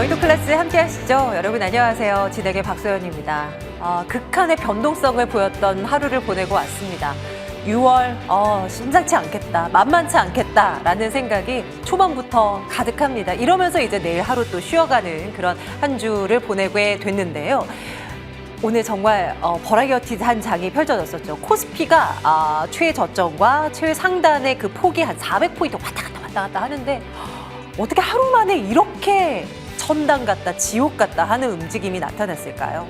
여의도 클래스 함께 하시죠. 여러분 안녕하세요. 진행의 박소연입니다. 극한의 변동성을 보였던 하루를 보내고 왔습니다. 6월 심상치 않겠다, 만만치 않겠다라는 생각이 초반부터 가득합니다. 이러면서 이제 내일 하루 또 쉬어가는 그런 한 주를 보내게 됐는데요. 오늘 정말 버라이어티한 장이 펼쳐졌었죠. 코스피가 최저점과 최상단의 그 폭이 한 400포인트 왔다 갔다 하는데 어떻게 하루 만에 이렇게 천당 같다, 지옥 같다 하는 움직임이 나타났을까요?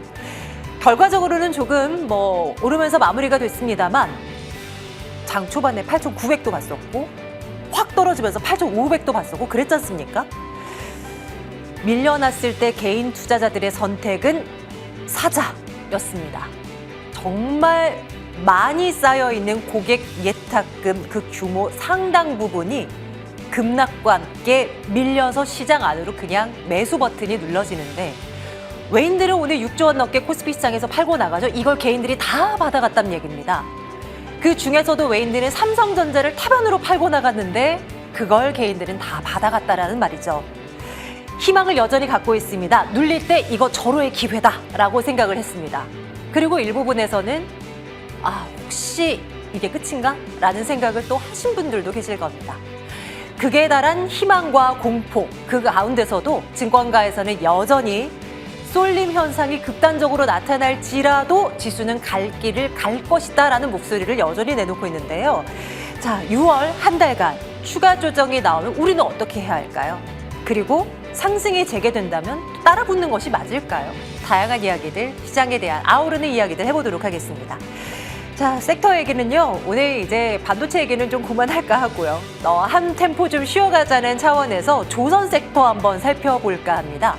결과적으로는 조금 오르면서 마무리가 됐습니다만 장 초반에 8,900도 봤었고 확 떨어지면서 8,500도 봤었고 그랬지 않습니까? 밀려났을 때 개인 투자자들의 선택은 사자였습니다. 정말 많이 쌓여있는 고객 예탁금 그 규모 상당 부분이 급락과 함께 밀려서 시장 안으로 그냥 매수 버튼이 눌러지는데 외인들은 오늘 6조 원 넘게 코스피 시장에서 팔고 나가죠. 이걸 개인들이 다 받아갔다는 얘기입니다. 그 중에서도 외인들은 삼성전자를 태반으로 팔고 나갔는데 그걸 개인들은 다 받아갔다라는 말이죠. 희망을 여전히 갖고 있습니다. 눌릴 때 이거 절호의 기회다라고 생각을 했습니다. 그리고 일부분에서는 혹시 이게 끝인가? 라는 생각을 또 하신 분들도 계실 겁니다. 극에 달한 희망과 공포, 그 가운데서도 증권가에서는 여전히 쏠림 현상이 극단적으로 나타날지라도 지수는 갈 길을 갈 것이다라는 목소리를 여전히 내놓고 있는데요. 자, 6월 한 달간 추가 조정이 나오면 우리는 어떻게 해야 할까요? 그리고 상승이 재개된다면 따라 붙는 것이 맞을까요? 다양한 이야기들, 시장에 대한 아우르는 이야기들 해보도록 하겠습니다. 자, 섹터 얘기는요, 오늘 이제 반도체 얘기는 좀 그만할까 하고요. 한 템포 좀 쉬어가자는 차원에서 조선 섹터 한번 살펴볼까 합니다.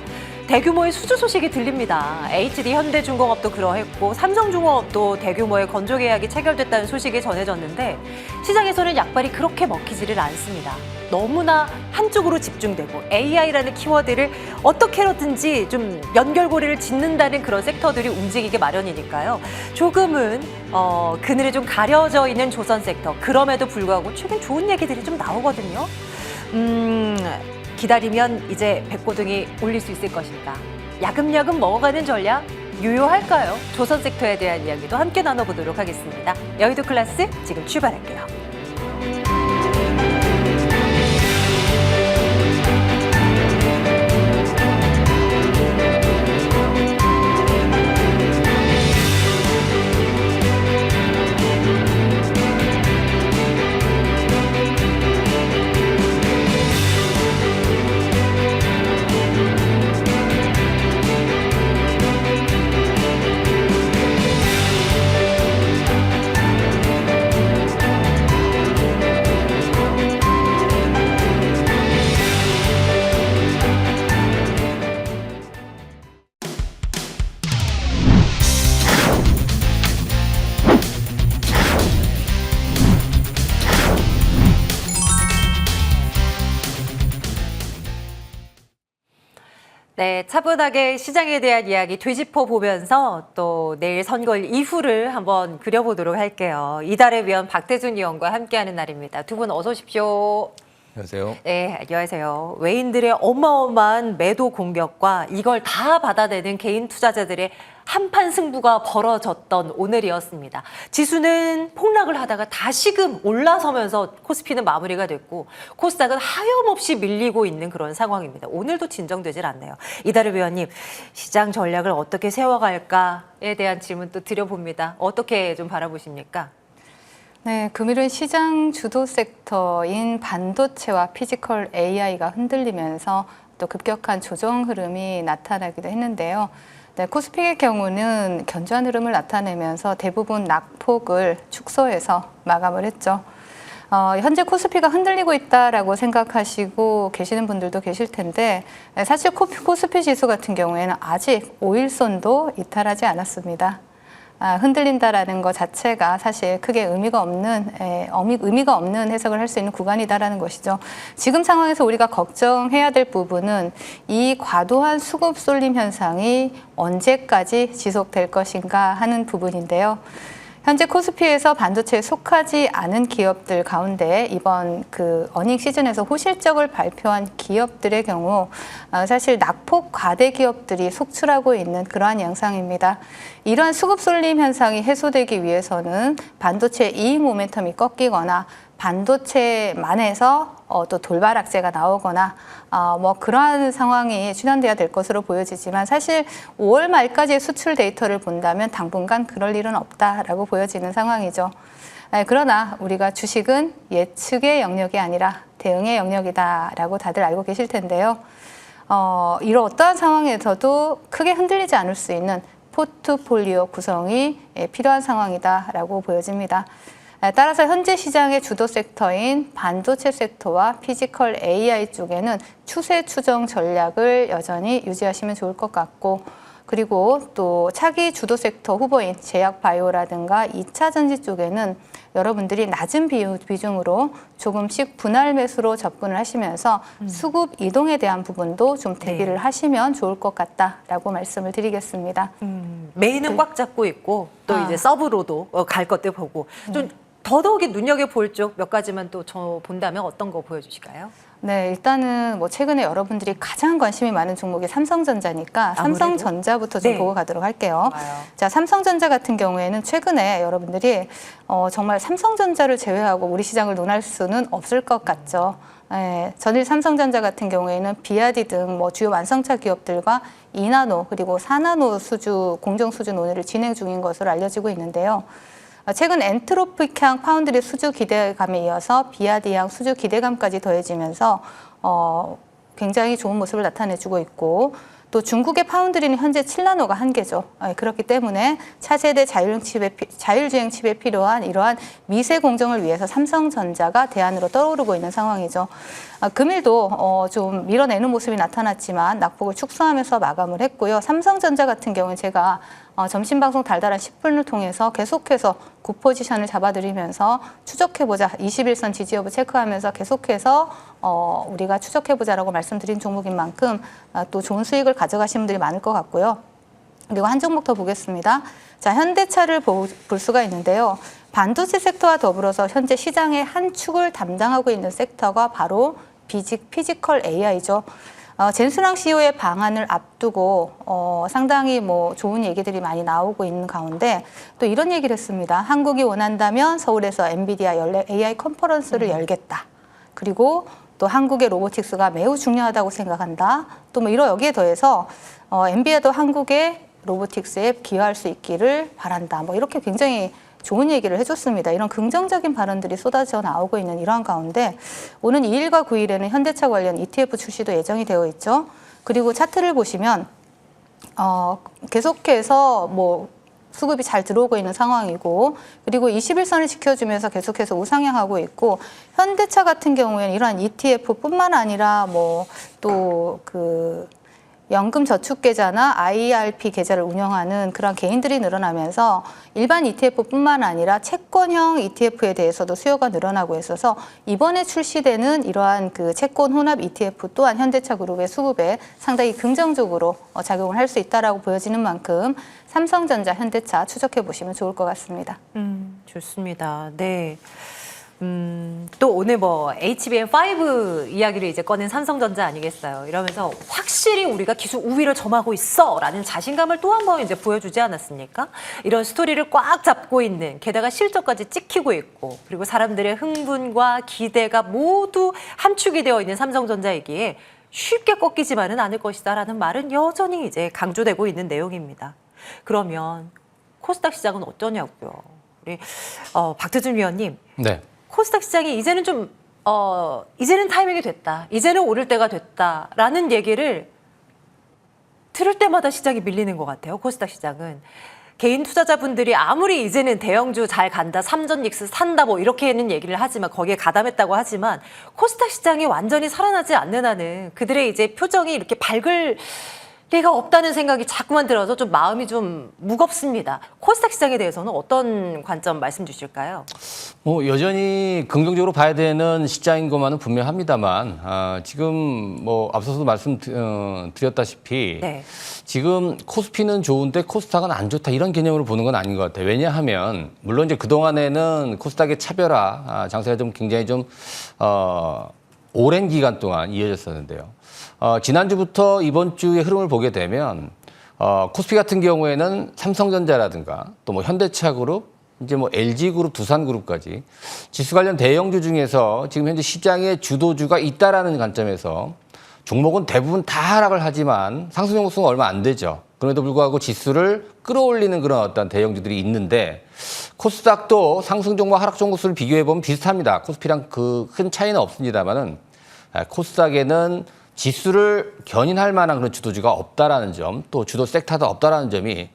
대규모의 수주 소식이 들립니다. HD 현대중공업도 그러했고 삼성중공업도 대규모의 건조 계약이 체결됐다는 소식이 전해졌는데 시장에서는 약발이 그렇게 먹히지를 않습니다. 너무나 한쪽으로 집중되고 AI라는 키워드를 어떻게든지 좀 연결고리를 짓는다는 그런 섹터들이 움직이게 마련이니까요. 조금은 그늘에 좀 가려져 있는 조선 섹터, 그럼에도 불구하고 최근 좋은 얘기들이 좀 나오거든요. 기다리면 이제 백고등이 올릴 수 있을 것인가? 야금야금 먹어가는 전략 유효할까요? 조선 섹터에 대한 이야기도 함께 나눠보도록 하겠습니다. 여의도 클래스 지금 출발할게요. 네, 차분하게 시장에 대한 이야기 되짚어 보면서 또 내일 선거일 이후를 한번 그려보도록 할게요. 이달의 위원 박태준 의원과 함께하는 날입니다. 두 분 어서 오십시오. 안녕하세요. 네, 안녕하세요. 외인들의 어마어마한 매도 공격과 이걸 다 받아내는 개인 투자자들의 한판 승부가 벌어졌던 오늘이었습니다. 지수는 폭락을 하다가 다시금 올라서면서 코스피는 마무리가 됐고 코스닥은 하염없이 밀리고 있는 그런 상황입니다. 오늘도 진정되질 않네요. 이달의 위원님, 시장 전략을 어떻게 세워갈까에 대한 질문 또 드려봅니다. 어떻게 좀 바라보십니까? 네, 금일은 시장 주도 섹터인 반도체와 피지컬 AI가 흔들리면서 또 급격한 조정 흐름이 나타나기도 했는데요. 네, 코스피의 경우는 견조한 흐름을 나타내면서 대부분 낙폭을 축소해서 마감을 했죠. 현재 코스피가 흔들리고 있다라고 생각하시고 계시는 분들도 계실 텐데 사실 코스피 지수 같은 경우에는 아직 5일선도 이탈하지 않았습니다. 흔들린다라는 것 자체가 사실 크게 의미가 없는 해석을 할 수 있는 구간이다라는 것이죠. 지금 상황에서 우리가 걱정해야 될 부분은 이 과도한 수급 쏠림 현상이 언제까지 지속될 것인가 하는 부분인데요. 현재 코스피에서 반도체에 속하지 않은 기업들 가운데 이번 그 어닝 시즌에서 호실적을 발표한 기업들의 경우 사실 낙폭 과대 기업들이 속출하고 있는 그러한 양상입니다. 이러한 수급 쏠림 현상이 해소되기 위해서는 반도체 이익 모멘텀이 꺾이거나 반도체만에서 또 돌발 악재가 나오거나 뭐 그러한 상황이 출현돼야 될 것으로 보여지지만 사실 5월 말까지의 수출 데이터를 본다면 당분간 그럴 일은 없다라고 보여지는 상황이죠. 그러나 우리가 주식은 예측의 영역이 아니라 대응의 영역이다라고 다들 알고 계실 텐데요. 이런 어떠한 상황에서도 크게 흔들리지 않을 수 있는 포트폴리오 구성이 필요한 상황이다라고 보여집니다. 따라서 현재 시장의 주도 섹터인 반도체 섹터와 피지컬 AI 쪽에는 추세 추정 전략을 여전히 유지하시면 좋을 것 같고, 그리고 또 차기 주도 섹터 후보인 제약 바이오라든가 2차 전지 쪽에는 여러분들이 낮은 비중으로 조금씩 분할 매수로 접근을 하시면서 수급 이동에 대한 부분도 좀 대비를 하시면 좋을 것 같다라고 말씀을 드리겠습니다. 메인은 꽉 잡고 있고 또 이제 서브로도 갈 것들 보고 좀 더더욱이 눈여겨볼 쪽 몇 가지만 또 저 본다면 어떤 거 보여주실까요? 네, 일단은 뭐 최근에 여러분들이 가장 관심이 많은 종목이 삼성전자니까 아무래도? 삼성전자부터 좀 네. 보고 가도록 할게요. 좋아요. 자, 삼성전자 같은 경우에는 최근에 여러분들이 정말 삼성전자를 제외하고 우리 시장을 논할 수는 없을 것 같죠. 예, 전일 삼성전자 같은 경우에는 비아디 등 뭐 주요 완성차 기업들과 2나노 그리고 4나노 수주 공정 수주 논의를 진행 중인 것으로 알려지고 있는데요. 최근 엔트로픽향 파운드리 수주 기대감에 이어서 비아디향 수주 기대감까지 더해지면서 굉장히 좋은 모습을 나타내주고 있고, 또 중국의 파운드리는 현재 7나노가 한계죠. 그렇기 때문에 차세대 자율주행 칩에 필요한 이러한 미세 공정을 위해서 삼성전자가 대안으로 떠오르고 있는 상황이죠. 금일도 좀 밀어내는 모습이 나타났지만 낙폭을 축소하면서 마감을 했고요. 삼성전자 같은 경우는 제가 점심방송 달달한 10분을 통해서 계속해서 굿포지션을 잡아드리면서 추적해보자, 21선 지지 여부 체크하면서 계속해서 우리가 추적해보자라고 말씀드린 종목인 만큼 또 좋은 수익을 가져가신 분들이 많을 것 같고요. 그리고 한 종목 더 보겠습니다. 자, 현대차를 볼 수가 있는데요. 반도체 섹터와 더불어서 현재 시장의 한 축을 담당하고 있는 섹터가 바로 피지컬 AI죠. 젠순왕 CEO의 방안을 앞두고 상당히 뭐 좋은 얘기들이 많이 나오고 있는 가운데 또 이런 얘기를 했습니다. 한국이 원한다면 서울에서 엔비디아 AI 컨퍼런스를 열겠다. 그리고 또 한국의 로보틱스가 매우 중요하다고 생각한다. 또 뭐 이런 여기에 더해서 엔비디아도 한국의 로보틱스에 기여할 수 있기를 바란다. 뭐 이렇게 굉장히 좋은 얘기를 해줬습니다. 이런 긍정적인 발언들이 쏟아져 나오고 있는 이러한 가운데 오는 2일과 9일에는 현대차 관련 ETF 출시도 예정이 되어 있죠. 그리고 차트를 보시면 계속해서 뭐 수급이 잘 들어오고 있는 상황이고, 그리고 21선을 지켜주면서 계속해서 우상향하고 있고, 현대차 같은 경우에는 이러한 ETF뿐만 아니라 뭐 또 그 연금저축계좌나 IRP 계좌를 운영하는 그런 개인들이 늘어나면서 일반 ETF뿐만 아니라 채권형 ETF에 대해서도 수요가 늘어나고 있어서 이번에 출시되는 이러한 그 채권 혼합 ETF 또한 현대차 그룹의 수급에 상당히 긍정적으로 작용을 할 수 있다라고 보여지는 만큼 삼성전자, 현대차 추적해 보시면 좋을 것 같습니다. 좋습니다. 네. 또 오늘 뭐 HBM5 이야기를 이제 꺼낸 삼성전자 아니겠어요. 이러면서 확실히 우리가 기술 우위를 점하고 있어라는 자신감을 또 한 번 이제 보여주지 않았습니까? 이런 스토리를 꽉 잡고 있는, 게다가 실적까지 찍히고 있고, 그리고 사람들의 흥분과 기대가 모두 함축이 되어 있는 삼성전자이기에 쉽게 꺾이지만은 않을 것이다라는 말은 여전히 이제 강조되고 있는 내용입니다. 그러면 코스닥 시장은 어떠냐고요? 우리 박태준 위원님. 네. 코스닥 시장이 이제는 좀 이제는 타이밍이 됐다, 이제는 오를 때가 됐다라는 얘기를 들을 때마다 시장이 밀리는 것 같아요. 코스닥 시장은 개인 투자자분들이 아무리 이제는 대형주 잘 간다, 삼전 닉스 산다 뭐 이렇게는 얘기를 하지만, 거기에 가담했다고 하지만 코스닥 시장이 완전히 살아나지 않는 한은 그들의 이제 표정이 이렇게 밝을 리가 없다는 생각이 자꾸만 들어서 좀 마음이 좀 무겁습니다. 코스닥 시장에 대해서는 어떤 관점 말씀 주실까요? 뭐 여전히 긍정적으로 봐야 되는 시장인 것만은 분명합니다만 지금 뭐 앞서서도 말씀드렸다시피 네. 지금 코스피는 좋은데 코스닥은 안 좋다 이런 개념으로 보는 건 아닌 것 같아요. 왜냐하면 물론 이제 그동안에는 코스닥의 차별화 장세가 좀 굉장히 좀 오랜 기간 동안 이어졌었는데요. 지난주부터 이번 주의 흐름을 보게 되면 코스피 같은 경우에는 삼성전자라든가 또 뭐 현대차그룹, 이제 뭐 LG그룹, 두산그룹까지 지수 관련 대형주 중에서 지금 현재 시장의 주도주가 있다라는 관점에서 종목은 대부분 다 하락을 하지만 상승 종목수는 얼마 안 되죠. 그럼에도 불구하고 지수를 끌어올리는 그런 어떤 대형주들이 있는데 코스닥도 상승 종목, 하락 종목 수를 비교해 보면 비슷합니다. 코스피랑 그 큰 차이는 없습니다만은 코스닥에는 지수를 견인할 만한 그런 주도주가 없다라는 점, 또 주도 섹터도 없다라는 점이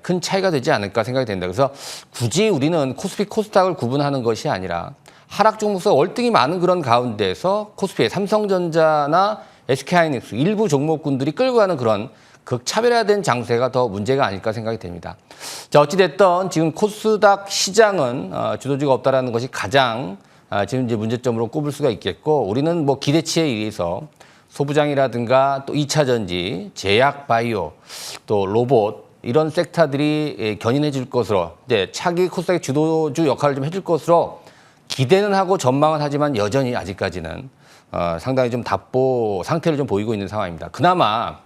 큰 차이가 되지 않을까 생각이 됩니다. 그래서 굳이 우리는 코스피, 코스닥을 구분하는 것이 아니라 하락 종목수가 월등히 많은 그런 가운데서 코스피의 삼성전자나 SK하이닉스 일부 종목군들이 끌고 가는 그런 극차별화된 장세가 더 문제가 아닐까 생각이 됩니다. 자, 어찌됐든 지금 코스닥 시장은 주도주가 없다라는 것이 가장 지금 이제 문제점으로 꼽을 수가 있겠고, 우리는 뭐 기대치에 의해서 소부장이라든가 또 2차 전지, 제약 바이오, 또 로봇 이런 섹터들이 견인해 줄 것으로 이제 차기 코스닥의 주도주 역할을 좀 해줄 것으로 기대는 하고 전망은 하지만 여전히 아직까지는 상당히 좀 답보 상태를 좀 보이고 있는 상황입니다. 그나마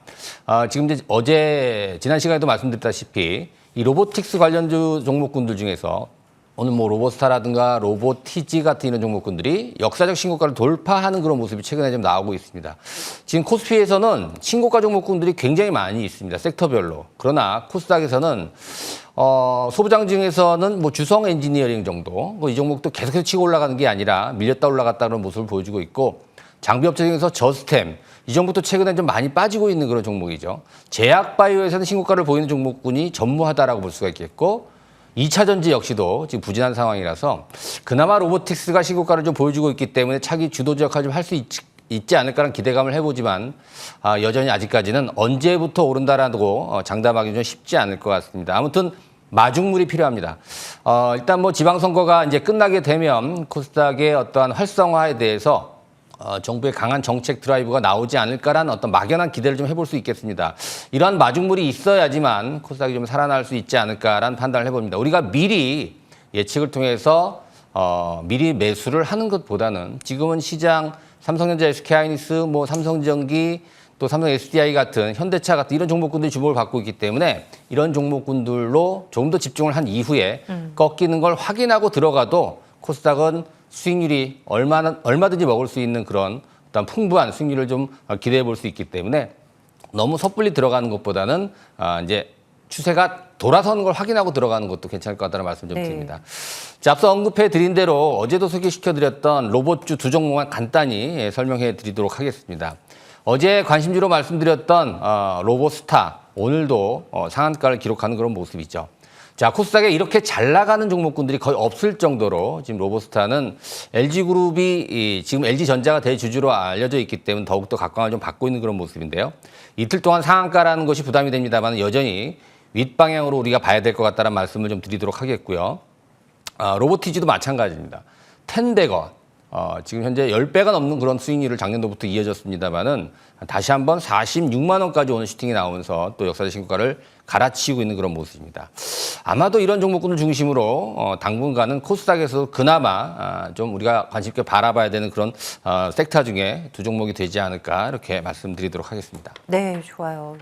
지금 이제 지난 시간에도 말씀드렸다시피 이 로보틱스 관련주 종목군들 중에서 오늘 뭐 로보스타라든가 로보티지 같은 이런 종목군들이 역사적 신고가를 돌파하는 그런 모습이 최근에 좀 나오고 있습니다. 지금 코스피에서는 신고가 종목군들이 굉장히 많이 있습니다. 섹터별로. 그러나 코스닥에서는 소부장 중에서는 뭐 주성 엔지니어링 정도, 이 종목도 계속해서 치고 올라가는 게 아니라 밀렸다 올라갔다 그런 모습을 보여주고 있고, 장비업체 중에서 저스템, 이 종목도 최근에 좀 많이 빠지고 있는 그런 종목이죠. 제약바이오에서는 신고가를 보이는 종목군이 전무하다라고 볼 수가 있겠고, 2차 전지 역시도 지금 부진한 상황이라서 그나마 로보틱스가 신고가를 좀 보여주고 있기 때문에 차기 주도주 역할을 좀 할 수 있지 않을까라는 기대감을 해보지만 여전히 아직까지는 언제부터 오른다라고 장담하기 좀 쉽지 않을 것 같습니다. 아무튼 마중물이 필요합니다. 일단 뭐 지방선거가 이제 끝나게 되면 코스닥의 어떠한 활성화에 대해서 정부의 강한 정책 드라이브가 나오지 않을까라는 어떤 막연한 기대를 좀 해볼 수 있겠습니다. 이러한 마중물이 있어야지만 코스닥이 좀 살아날 수 있지 않을까라는 판단을 해봅니다. 우리가 미리 예측을 통해서 미리 매수를 하는 것보다는 지금은 시장 삼성전자, SK하이닉스, 뭐 삼성전기, 또 삼성 SDI 같은 현대차 같은 이런 종목군들이 주목을 받고 있기 때문에 이런 종목군들로 조금 더 집중을 한 이후에 꺾이는 걸 확인하고 들어가도 코스닥은 수익률이 얼마든지 먹을 수 있는 그런 어떤 풍부한 수익률을 좀 기대해 볼 수 있기 때문에 너무 섣불리 들어가는 것보다는 이제 추세가 돌아서는 걸 확인하고 들어가는 것도 괜찮을 것 같다는 말씀 좀 드립니다. 자, 앞서 언급해 드린 대로 어제도 소개시켜 드렸던 로봇주 두 종목만 간단히 설명해 드리도록 하겠습니다. 어제 관심주로 말씀드렸던 로보스타, 오늘도 상한가를 기록하는 그런 모습이죠. 자, 코스닥에 이렇게 잘 나가는 종목군들이 거의 없을 정도로 지금 로보스타는 LG그룹이 지금 LG전자가 대주주로 알려져 있기 때문에 더욱더 각광을 좀 받고 있는 그런 모습인데요. 이틀 동안 상한가라는 것이 부담이 됩니다만 여전히 윗방향으로 우리가 봐야 될 것 같다는 말씀을 좀 드리도록 하겠고요. 로보티지도 마찬가지입니다. 텐데건, 지금 현재 10배가 넘는 그런 수익률을 작년도부터 이어졌습니다만은 다시 한번 46만 원까지 오는 슈팅이 나오면서 또 역사적 신고가를 갈아치우고 있는 그런 모습입니다. 아마도 이런 종목군을 중심으로 당분간은 코스닥에서 그나마 좀 우리가 관심 있게 바라봐야 되는 그런 섹터 중에 두 종목이 되지 않을까 이렇게 말씀드리도록 하겠습니다. 네, 좋아요.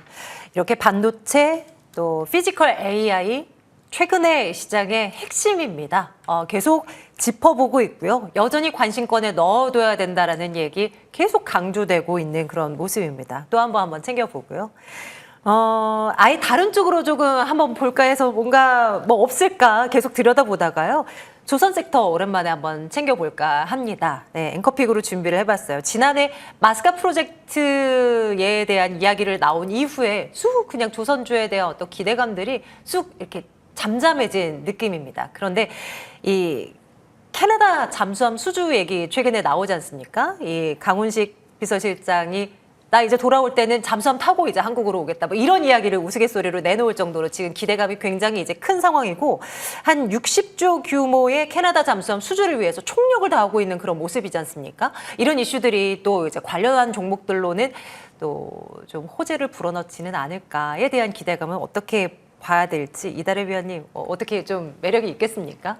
이렇게 반도체 또 피지컬 AI 최근의 시장의 핵심입니다. 계속 짚어보고 있고요. 여전히 관심권에 넣어둬야 된다라는 얘기 계속 강조되고 있는 그런 모습입니다. 또 한번 챙겨보고요. 아예 다른 쪽으로 조금 한번 볼까 해서 뭔가 뭐 없을까 계속 들여다보다가요. 조선 섹터 오랜만에 한번 챙겨볼까 합니다. 네, 앵커픽으로 준비를 해봤어요. 지난해 마스카 프로젝트에 대한 이야기를 나온 이후에 쑥 그냥 조선주에 대한 어떤 기대감들이 쑥 이렇게 잠잠해진 느낌입니다. 그런데 이 캐나다 잠수함 수주 얘기 최근에 나오지 않습니까? 이 강훈식 비서실장이 나 이제 돌아올 때는 잠수함 타고 이제 한국으로 오겠다. 뭐 이런 이야기를 우스갯소리로 내놓을 정도로 지금 기대감이 굉장히 이제 큰 상황이고 한 60조 규모의 캐나다 잠수함 수주를 위해서 총력을 다하고 있는 그런 모습이지 않습니까? 이런 이슈들이 또 이제 관련한 종목들로는 또 좀 호재를 불어넣지는 않을까에 대한 기대감은 어떻게 봐야 될지 이달의 위원님 어떻게 좀 매력이 있겠습니까?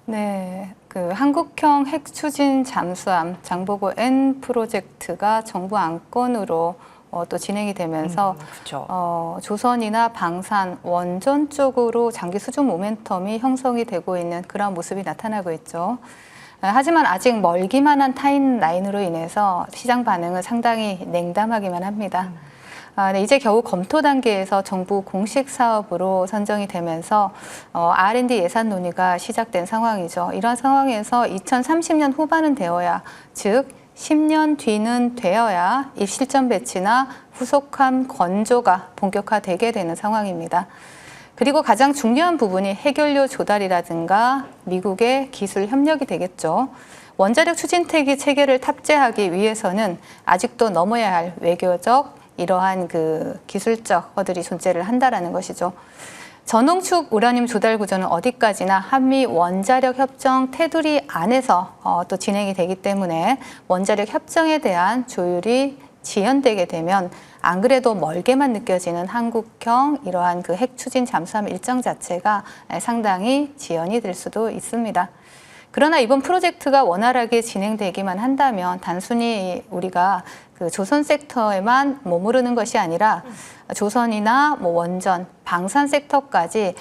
네, 그 한국형 핵추진 잠수함 장보고 N 프로젝트가 정부 안건으로 또 진행이 되면서 그렇죠. 조선이나 방산, 원전 쪽으로 장기 수주 모멘텀이 형성이 되고 있는 그런 모습이 나타나고 있죠. 하지만 아직 멀기만 한 타임라인으로 인해서 시장 반응은 상당히 냉담하기만 합니다. 네, 이제 겨우 검토 단계에서 정부 공식 사업으로 선정이 되면서 R&D 예산 논의가 시작된 상황이죠. 이런 상황에서 2030년 후반은 되어야, 즉 10년 뒤는 되어야 이 실전 배치나 후속함 건조가 본격화되게 되는 상황입니다. 그리고 가장 중요한 부분이 해결료 조달이라든가 미국의 기술 협력이 되겠죠. 원자력 추진태기 체계를 탑재하기 위해서는 아직도 넘어야 할 외교적 이러한 그 기술적 허들이 존재를 한다라는 것이죠. 전홍축 우라늄 조달 구조는 어디까지나 한미 원자력 협정 테두리 안에서 또 진행이 되기 때문에 원자력 협정에 대한 조율이 지연되게 되면 안 그래도 멀게만 느껴지는 한국형 이러한 그 핵 추진 잠수함 일정 자체가 상당히 지연이 될 수도 있습니다. 그러나 이번 프로젝트가 원활하게 진행되기만 한다면 단순히 우리가 그 조선 섹터에만 머무르는 것이 아니라 조선이나 뭐 원전, 방산 섹터까지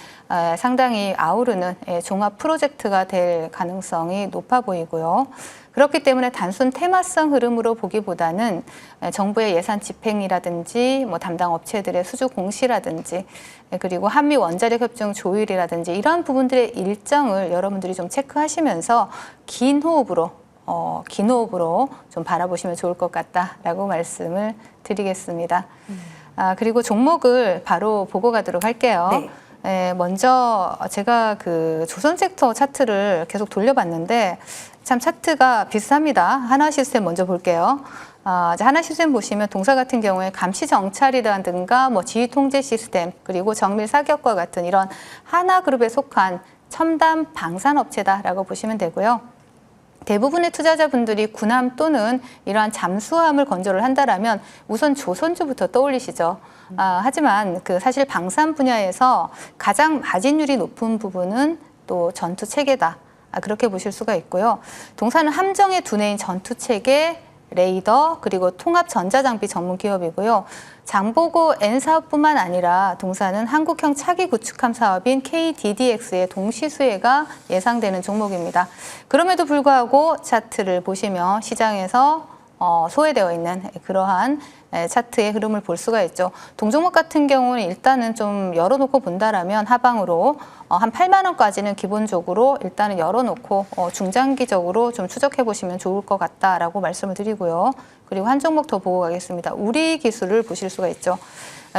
상당히 아우르는 종합 프로젝트가 될 가능성이 높아 보이고요. 그렇기 때문에 단순 테마성 흐름으로 보기보다는 정부의 예산 집행이라든지 뭐 담당 업체들의 수주 공시라든지 그리고 한미 원자력 협정 조율이라든지 이러한 부분들의 일정을 여러분들이 좀 체크하시면서 긴 호흡으로 좀 바라보시면 좋을 것 같다라고 말씀을 드리겠습니다. 그리고 종목을 바로 보고 가도록 할게요. 네. 먼저 제가 그 조선 섹터 차트를 계속 돌려봤는데 참 차트가 비슷합니다. 하나시스템 먼저 볼게요. 하나시스템 보시면 동사 같은 경우에 감시 정찰이라든가 뭐 지휘 통제 시스템 그리고 정밀 사격과 같은 이런 하나그룹에 속한 첨단 방산 업체다라고 보시면 되고요. 대부분의 투자자분들이 군함 또는 이러한 잠수함을 건조를 한다라면 우선 조선주부터 떠올리시죠. 하지만 그 사실 방산 분야에서 가장 마진율이 높은 부분은 또 전투 체계다. 그렇게 보실 수가 있고요. 동사는 함정의 두뇌인 전투 체계, 레이더 그리고 통합 전자장비 전문 기업이고요. 장보고 N 사업뿐만 아니라 동사는 한국형 차기 구축함 사업인 KDDX의 동시 수혜가 예상되는 종목입니다. 그럼에도 불구하고 차트를 보시면 시장에서 소외되어 있는 그러한 차트의 흐름을 볼 수가 있죠. 동종목 같은 경우는 일단은 좀 열어놓고 본다라면 하방으로 한 8만 원까지는 기본적으로 일단은 열어놓고 중장기적으로 좀 추적해 보시면 좋을 것 같다라고 말씀을 드리고요. 그리고 한 종목 더 보고 가겠습니다. 우리 기술을 보실 수가 있죠.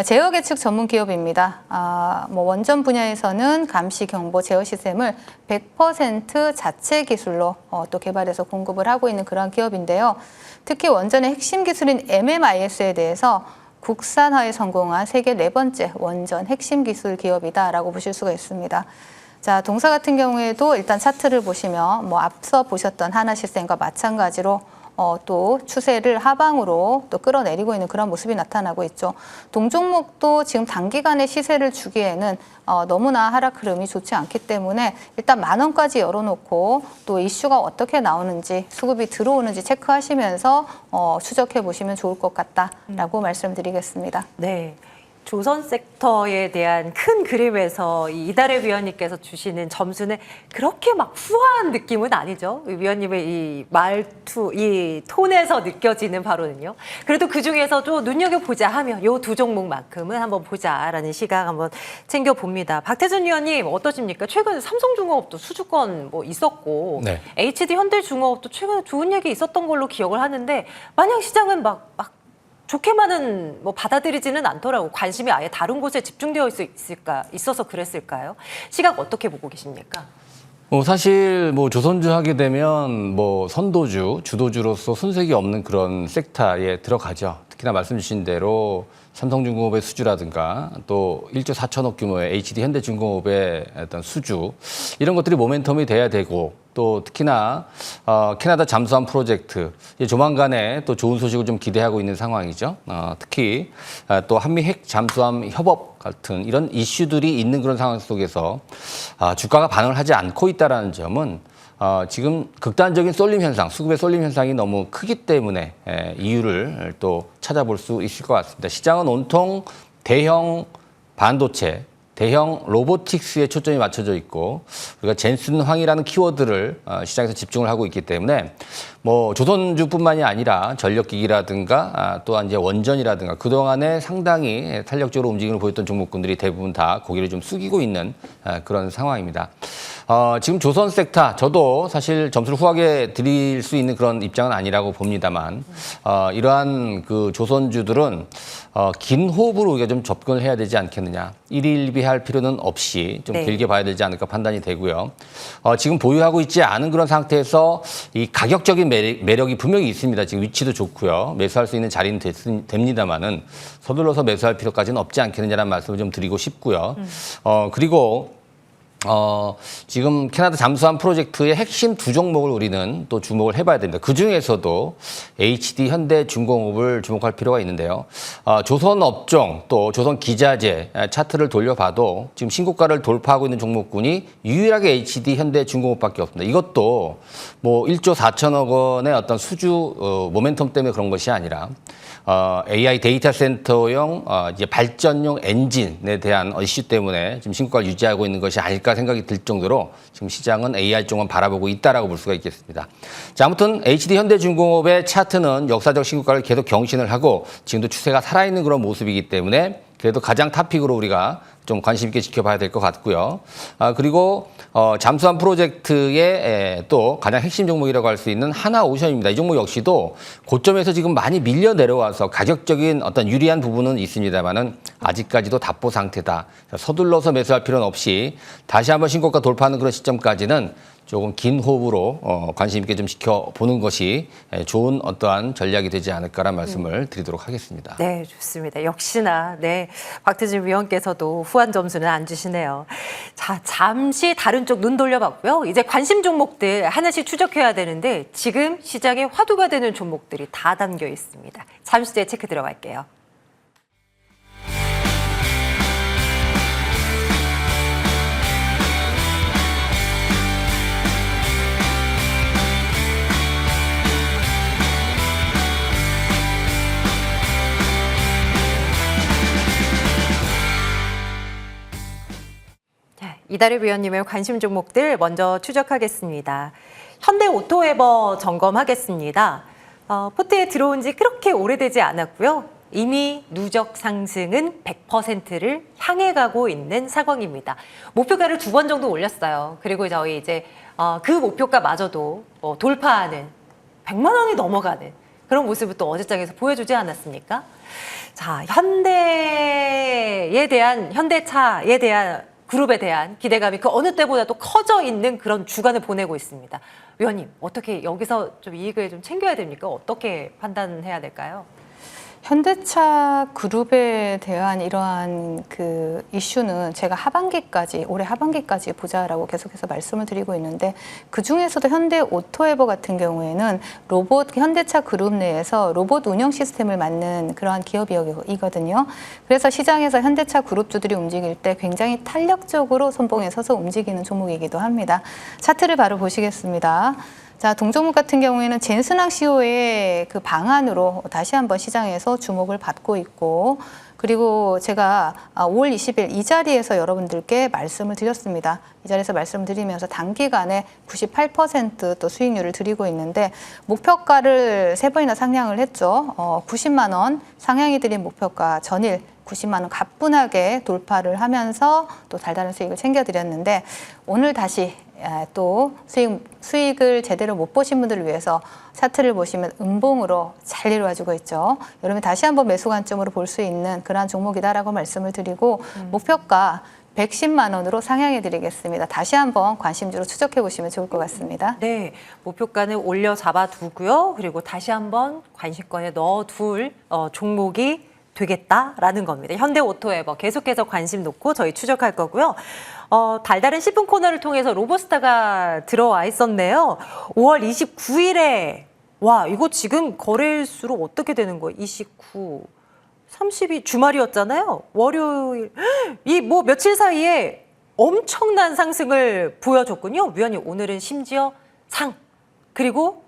제어 계측 전문 기업입니다. 뭐 원전 분야에서는 감시, 경보, 제어 시스템을 100% 자체 기술로 또 개발해서 공급을 하고 있는 그런 기업인데요. 특히 원전의 핵심 기술인 MMIS에 대해서 국산화에 성공한 세계 4번째 원전 핵심 기술 기업이다라고 보실 수가 있습니다. 자, 동사 같은 경우에도 일단 차트를 보시면 뭐 앞서 보셨던 하나시스템과 마찬가지로 또 추세를 하방으로 또 끌어내리고 있는 그런 모습이 나타나고 있죠. 동종목도 지금 단기간에 시세를 주기에는 너무나 하락 흐름이 좋지 않기 때문에 일단 10,000 원까지 열어놓고 또 이슈가 어떻게 나오는지 수급이 들어오는지 체크하시면서 추적해 보시면 좋을 것 같다라고 말씀드리겠습니다. 네. 조선 섹터에 대한 큰 그림에서 이달의 위원님께서 주시는 점수는 그렇게 막 후한 느낌은 아니죠. 위원님의 이 말투, 이 톤에서 느껴지는 바로는요. 그래도 그 중에서도 눈여겨보자 하면 요 두 종목만큼은 한번 보자라는 시각 한번 챙겨봅니다. 박태준 위원님 어떠십니까? 최근에 삼성중공업도 수주권 뭐 있었고 네. HD 현대중공업도 최근에 좋은 얘기 있었던 걸로 기억을 하는데 마냥 시장은 막 좋게만은 뭐 받아들이지는 않더라고. 관심이 아예 다른 곳에 집중되어 있어서 그랬을까요? 시각 어떻게 보고 계십니까? 사실 뭐 조선주 하게 되면 뭐 선도주, 주도주로서 손색이 없는 그런 섹터에 들어가죠. 특히나 말씀 주신 대로 삼성중공업의 수주라든가 또 1조 4천억 규모의 HD 현대중공업의 어떤 수주 이런 것들이 모멘텀이 돼야 되고 또 특히나 캐나다 잠수함 프로젝트 조만간에 또 좋은 소식을 좀 기대하고 있는 상황이죠. 특히 또 한미 핵 잠수함 협업 같은 이런 이슈들이 있는 그런 상황 속에서 주가가 반응을 하지 않고 있다는 점은 지금 극단적인 쏠림 현상, 수급의 쏠림 현상이 너무 크기 때문에 이유를 또 찾아볼 수 있을 것 같습니다. 시장은 온통 대형 반도체, 대형 로보틱스에 초점이 맞춰져 있고 우리가 젠슨황이라는 키워드를 시장에서 집중을 하고 있기 때문에 뭐 조선주뿐만이 아니라 전력기기라든가 또한 이제 원전이라든가 그동안에 상당히 탄력적으로 움직임을 보였던 종목군들이 대부분 다 고개를 좀 숙이고 있는 그런 상황입니다. 지금 조선 섹터 저도 사실 점수를 후하게 드릴 수 있는 그런 입장은 아니라고 봅니다만 이러한 그 조선주들은 긴 호흡으로 우리가 좀 접근을 해야 되지 않겠느냐. 일희일비할 필요는 없이 좀 네. 길게 봐야 되지 않을까 판단이 되고요. 지금 보유하고 있지 않은 그런 상태에서 이 가격적인 매력이 분명히 있습니다. 지금 위치도 좋고요. 매수할 수 있는 자리는 됩니다만은 서둘러서 매수할 필요까지는 없지 않겠느냐라는 말씀을 좀 드리고 싶고요. 그리고 지금 캐나다 잠수함 프로젝트의 핵심 두 종목을 우리는 또 주목을 해봐야 됩니다. 그 중에서도 HD 현대중공업을 주목할 필요가 있는데요. 조선업종 또 조선기자재 차트를 돌려봐도 지금 신고가를 돌파하고 있는 종목군이 유일하게 HD 현대중공업밖에 없습니다. 이것도 뭐 1조 4천억 원의 어떤 수주 모멘텀 때문에 그런 것이 아니라 AI 데이터 센터용 이제 발전용 엔진에 대한 이슈 때문에 지금 신고가를 유지하고 있는 것이 아닐까 생각이 들 정도로 지금 시장은 AI 쪽만 바라보고 있다라고 볼 수가 있겠습니다. 자, 아무튼 HD 현대중공업의 차트는 역사적 신고가를 계속 경신을 하고 지금도 추세가 살아있는 그런 모습이기 때문에 그래도 가장 탑픽으로 우리가 좀 관심 있게 지켜봐야 될 것 같고요. 그리고 잠수함 프로젝트의 또 가장 핵심 종목이라고 할 수 있는 하나오션입니다. 이 종목 역시도 고점에서 지금 많이 밀려 내려와서 가격적인 어떤 유리한 부분은 있습니다만은 아직까지도 답보 상태다. 서둘러서 매수할 필요는 없이 다시 한번 신고가 돌파하는 그런 시점까지는 조금 긴 호흡으로 관심 있게 좀 지켜보는 것이 좋은 어떠한 전략이 되지 않을까라는 말씀을 드리도록 하겠습니다. 네, 좋습니다. 역시나 네, 박태진 위원께서도 후한 점수는 안 주시네요. 자, 잠시 다른 쪽 눈 돌려봤고요. 이제 관심 종목들 하나씩 추적해야 되는데 지금 시장에 화두가 되는 종목들이 다 담겨 있습니다. 잠시 뒤에 체크 들어갈게요. 이달의 위원님의 관심 종목들 먼저 추적하겠습니다. 현대오토웨버 점검하겠습니다. 포트에 들어온 지 그렇게 오래되지 않았고요. 이미 누적 상승은 100%를 향해 가고 있는 상황입니다. 목표가를 2번 정도 올렸어요. 그리고 저희 이제 그 목표가마저도 돌파하는 100만 원이 넘어가는 그런 모습을 또 어제장에서 보여주지 않았습니까? 자, 현대차에 대한 그룹에 대한 기대감이 그 어느 때보다도 커져 있는 그런 주간을 보내고 있습니다. 위원님, 어떻게 여기서 좀 이익을 좀 챙겨야 됩니까? 어떻게 판단해야 될까요? 현대차 그룹에 대한 이러한 그 이슈는 제가 올해 하반기까지 보자라고 계속해서 말씀을 드리고 있는데 그 중에서도 현대오토웨버 같은 경우에는 현대차 그룹 내에서 로봇 운영 시스템을 만든 그러한 기업이거든요. 그래서 시장에서 현대차 그룹주들이 움직일 때 굉장히 탄력적으로 선봉에 서서 움직이는 종목이기도 합니다. 차트를 바로 보시겠습니다. 자, 동종목 같은 경우에는 젠슨항 CEO의 그 방안으로 다시 한번 시장에서 주목을 받고 있고, 그리고 제가 5월 20일 이 자리에서 여러분들께 말씀을 드렸습니다. 이 자리에서 말씀을 드리면서 단기간에 98% 또 수익률을 드리고 있는데 목표가를 3번이나 상향을 했죠. 90만 원 상향이 드린 목표가 전일 90만 원 가뿐하게 돌파를 하면서 또 달달한 수익을 챙겨드렸는데 오늘 다시 또 수익을 제대로 못 보신 분들을 위해서 차트를 보시면 음봉으로 잘 이루어지고 있죠. 여러분 다시 한번 매수 관점으로 볼 수 있는 그러한 종목이다라고 말씀을 드리고 목표가 110만 원으로 상향해 드리겠습니다. 다시 한번 관심주로 추적해 보시면 좋을 것 같습니다. 네, 목표가는 올려 잡아두고요. 그리고 다시 한번 관심권에 넣어둘 종목이 되겠다라는 겁니다. 현대오토에버 계속해서 관심 놓고 저희 추적할 거고요. 달달한 10분 코너를 통해서 로보스타가 들어와 있었네요. 5월 29일에 와 이거 지금 거래일수로 어떻게 되는 거예요? 29, 30이 주말이었잖아요. 월요일 이 뭐 며칠 사이에 엄청난 상승을 보여줬군요. 위원님 오늘은 심지어 상 그리고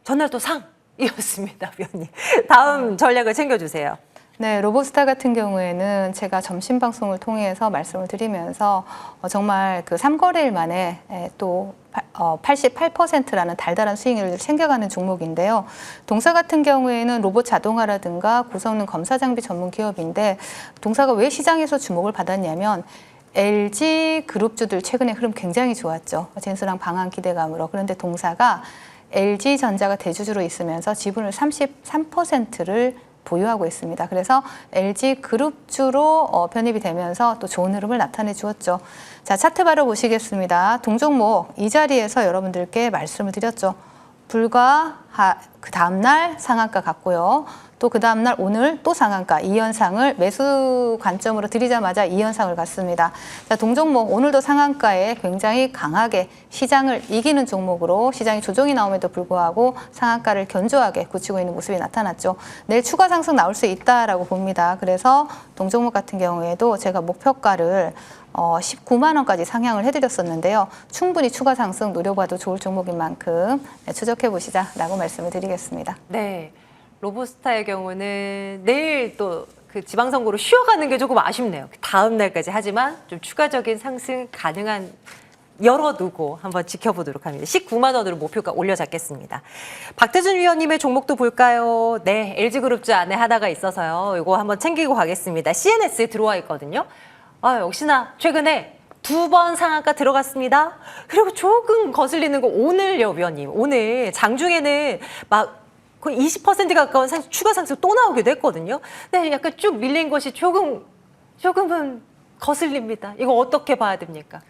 전날 또 상이었습니다. 위원님 다음 전략을 챙겨주세요. 네, 로보스타 같은 경우에는 제가 점심 방송을 통해서 말씀을 드리면서 정말 그 3거래일 만에 또 88%라는 달달한 수익률을 챙겨가는 종목인데요. 동사 같은 경우에는 로봇 자동화라든가 고성능 검사 장비 전문 기업인데 동사가 왜 시장에서 주목을 받았냐면 LG 그룹주들 최근에 흐름 굉장히 좋았죠. 젠수랑 방한 기대감으로. 그런데 동사가 LG전자가 대주주로 있으면서 지분을 33%를 보유하고 있습니다. 그래서 LG 그룹주로 편입이 되면서 또 좋은 흐름을 나타내 주었죠. 자, 차트 바로 보시겠습니다. 동종목 이 자리에서 여러분들께 말씀을 드렸죠. 불과 그 다음날 상한가 갔고요. 또 그 다음날 오늘 또 상한가 이 현상을 매수 관점으로 들이자마자 이 현상을 갔습니다. 자, 동종목 오늘도 상한가에 굉장히 강하게 시장을 이기는 종목으로 시장이 조정이 나옴에도 불구하고 상한가를 견조하게 굳히고 있는 모습이 나타났죠. 내일 추가 상승 나올 수 있다라고 봅니다. 그래서 동종목 같은 경우에도 제가 목표가를 19만 원까지 상향을 해드렸었는데요. 충분히 추가 상승 노려봐도 좋을 종목인 만큼 추적해 보시자라고 말씀을 드리겠습니다. 네, 로보스타의 경우는 내일 또 그 지방선거로 쉬어가는 게 조금 아쉽네요. 다음 날까지 하지만 좀 추가적인 상승 가능한 열어두고 한번 지켜보도록 합니다. 19만 원으로 목표가 올려잡겠습니다. 박태준 위원님의 종목도 볼까요? 네, LG그룹주 안에 하나가 있어서요. 이거 한번 챙기고 가겠습니다. CNS에 들어와 있거든요. 역시나 최근에 2번 상한가 들어갔습니다. 그리고 조금 거슬리는 거 오늘요, 위원님. 오늘 장중에는 막 거의 20% 가까운 추가 상승 또 나오기도 했거든요. 네, 약간 쭉 밀린 것이 조금은 거슬립니다. 이거 어떻게 봐야 됩니까?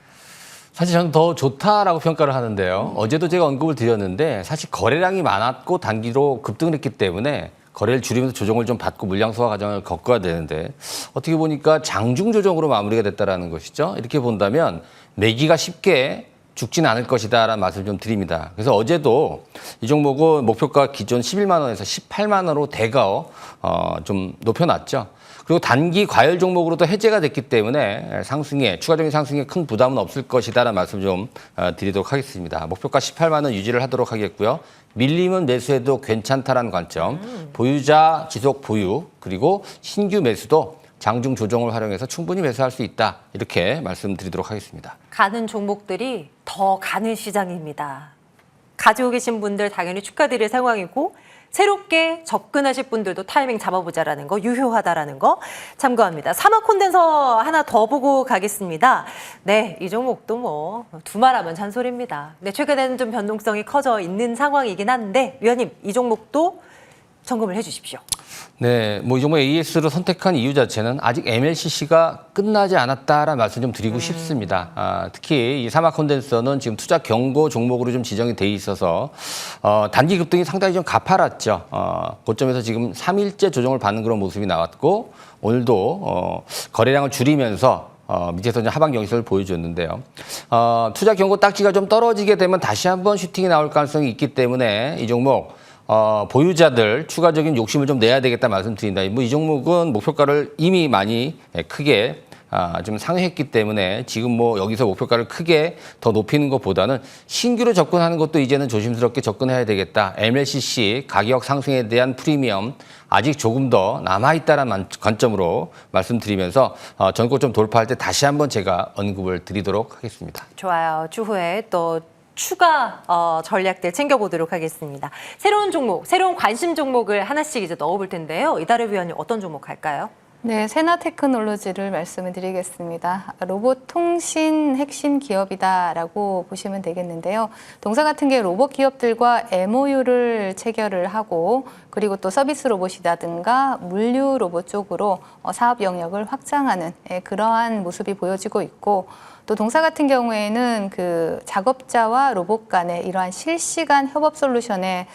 사실 저는 더 좋다라고 평가를 하는데요. 어제도 제가 언급을 드렸는데 사실 거래량이 많았고 단기로 급등을 했기 때문에 거래를 줄이면서 조정을 좀 받고 물량 소화 과정을 겪어야 되는데 어떻게 보니까 장중 조정으로 마무리가 됐다라는 것이죠. 이렇게 본다면 매기가 쉽게 죽지는 않을 것이다라는 말씀을 좀 드립니다. 그래서 어제도 이 종목은 목표가 기존 11만 원에서 18만 원으로 대거 좀 높여놨죠. 그리고 단기 과열 종목으로도 해제가 됐기 때문에 추가적인 상승에 큰 부담은 없을 것이다라는 말씀 좀 드리도록 하겠습니다. 목표가 18만 원 유지를 하도록 하겠고요. 밀림은 매수해도 괜찮다라는 관점, 보유자 지속 보유 그리고 신규 매수도 장중 조정을 활용해서 충분히 매수할 수 있다. 이렇게 말씀드리도록 하겠습니다. 가는 종목들이 더 가는 시장입니다. 가지고 계신 분들 당연히 축하드릴 상황이고 새롭게 접근하실 분들도 타이밍 잡아보자라는 거, 유효하다라는 거 참고합니다. 사막 콘덴서 하나 더 보고 가겠습니다. 네, 이 종목도 뭐 두말하면 잔소리입니다. 네, 최근에는 좀 변동성이 커져 있는 상황이긴 한데 위원님, 이 종목도 점검을 해주십시오. 네, 뭐 이 종목 AS로 선택한 이유 자체는 아직 MLCC가 끝나지 않았다라는 말씀 좀 드리고 싶습니다. 특히 이 사막 콘덴서는 지금 투자 경고 종목으로 좀 지정이 돼 있어서 단기 급등이 상당히 좀 가파랐죠. 고점에서 지금 3일째 조정을 받는 그런 모습이 나왔고 오늘도 거래량을 줄이면서 밑에서 이제 하방 경직선을 보여줬는데요. 투자 경고 딱지가 좀 떨어지게 되면 다시 한번 슈팅이 나올 가능성이 있기 때문에 이 종목 보유자들 추가적인 욕심을 좀 내야 되겠다 말씀드린다. 뭐 이 종목은 목표가를 이미 많이 크게 좀 상회했기 때문에 지금 뭐 여기서 목표가를 크게 더 높이는 것보다는 신규로 접근하는 것도 이제는 조심스럽게 접근해야 되겠다. MLCC 가격 상승에 대한 프리미엄 아직 조금 더 남아있다는 관점으로 말씀드리면서 전고 좀 돌파할 때 다시 한번 제가 언급을 드리도록 하겠습니다. 좋아요. 추후에 또 추가 전략들 챙겨보도록 하겠습니다. 새로운 종목, 새로운 관심 종목을 하나씩 이제 넣어볼 텐데요. 이달의 위원님 어떤 종목 할까요? 네, 세나테크놀로지를 말씀을 드리겠습니다. 로봇 통신 핵심 기업이다라고 보시면 되겠는데요. 동사 같은 게 로봇 기업들과 MOU를 체결을 하고 그리고 또 서비스 로봇이라든가 물류 로봇 쪽으로 사업 영역을 확장하는 그러한 모습이 보여지고 있고 또 동사 같은 경우에는 그 작업자와 로봇 간의 이러한 실시간 협업 솔루션의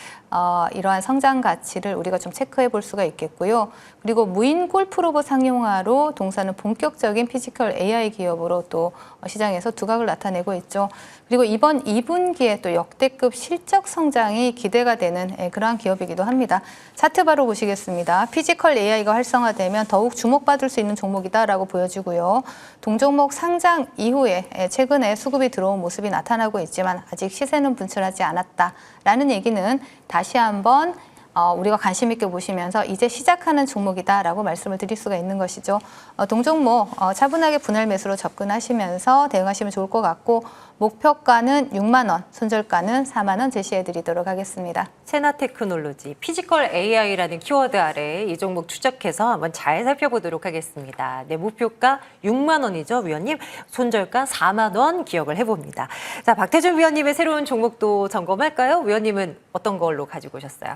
이러한 성장 가치를 우리가 좀 체크해 볼 수가 있겠고요. 그리고 무인 골프 로봇 상용화로 동사는 본격적인 피지컬 AI 기업으로 또 시장에서 두각을 나타내고 있죠. 그리고 이번 2분기에 또 역대급 실적 성장이 기대가 되는 그러한 기업이기도 합니다. 차트 바로 보시겠습니다. 피지컬 AI가 활성화되면 더욱 주목받을 수 있는 종목이다라고 보여지고요. 동종목 상장 이후에 최근에 수급이 들어온 모습이 나타나고 있지만 아직 시세는 분출하지 않았다라는 얘기는 다시 한번 우리가 관심 있게 보시면서 이제 시작하는 종목이다라고 말씀을 드릴 수가 있는 것이죠. 동종목 차분하게 분할 매수로 접근하시면서 대응하시면 좋을 것 같고 목표가는 6만 원, 손절가는 4만 원 제시해 드리도록 하겠습니다. 세나테크놀로지, 피지컬 AI라는 키워드 아래 이 종목 추적해서 한번 잘 살펴보도록 하겠습니다. 네, 목표가 6만 원이죠, 위원님. 손절가 4만 원 기억을 해봅니다. 자, 박태준 위원님의 새로운 종목도 점검할까요? 위원님은 어떤 걸로 가지고 오셨어요?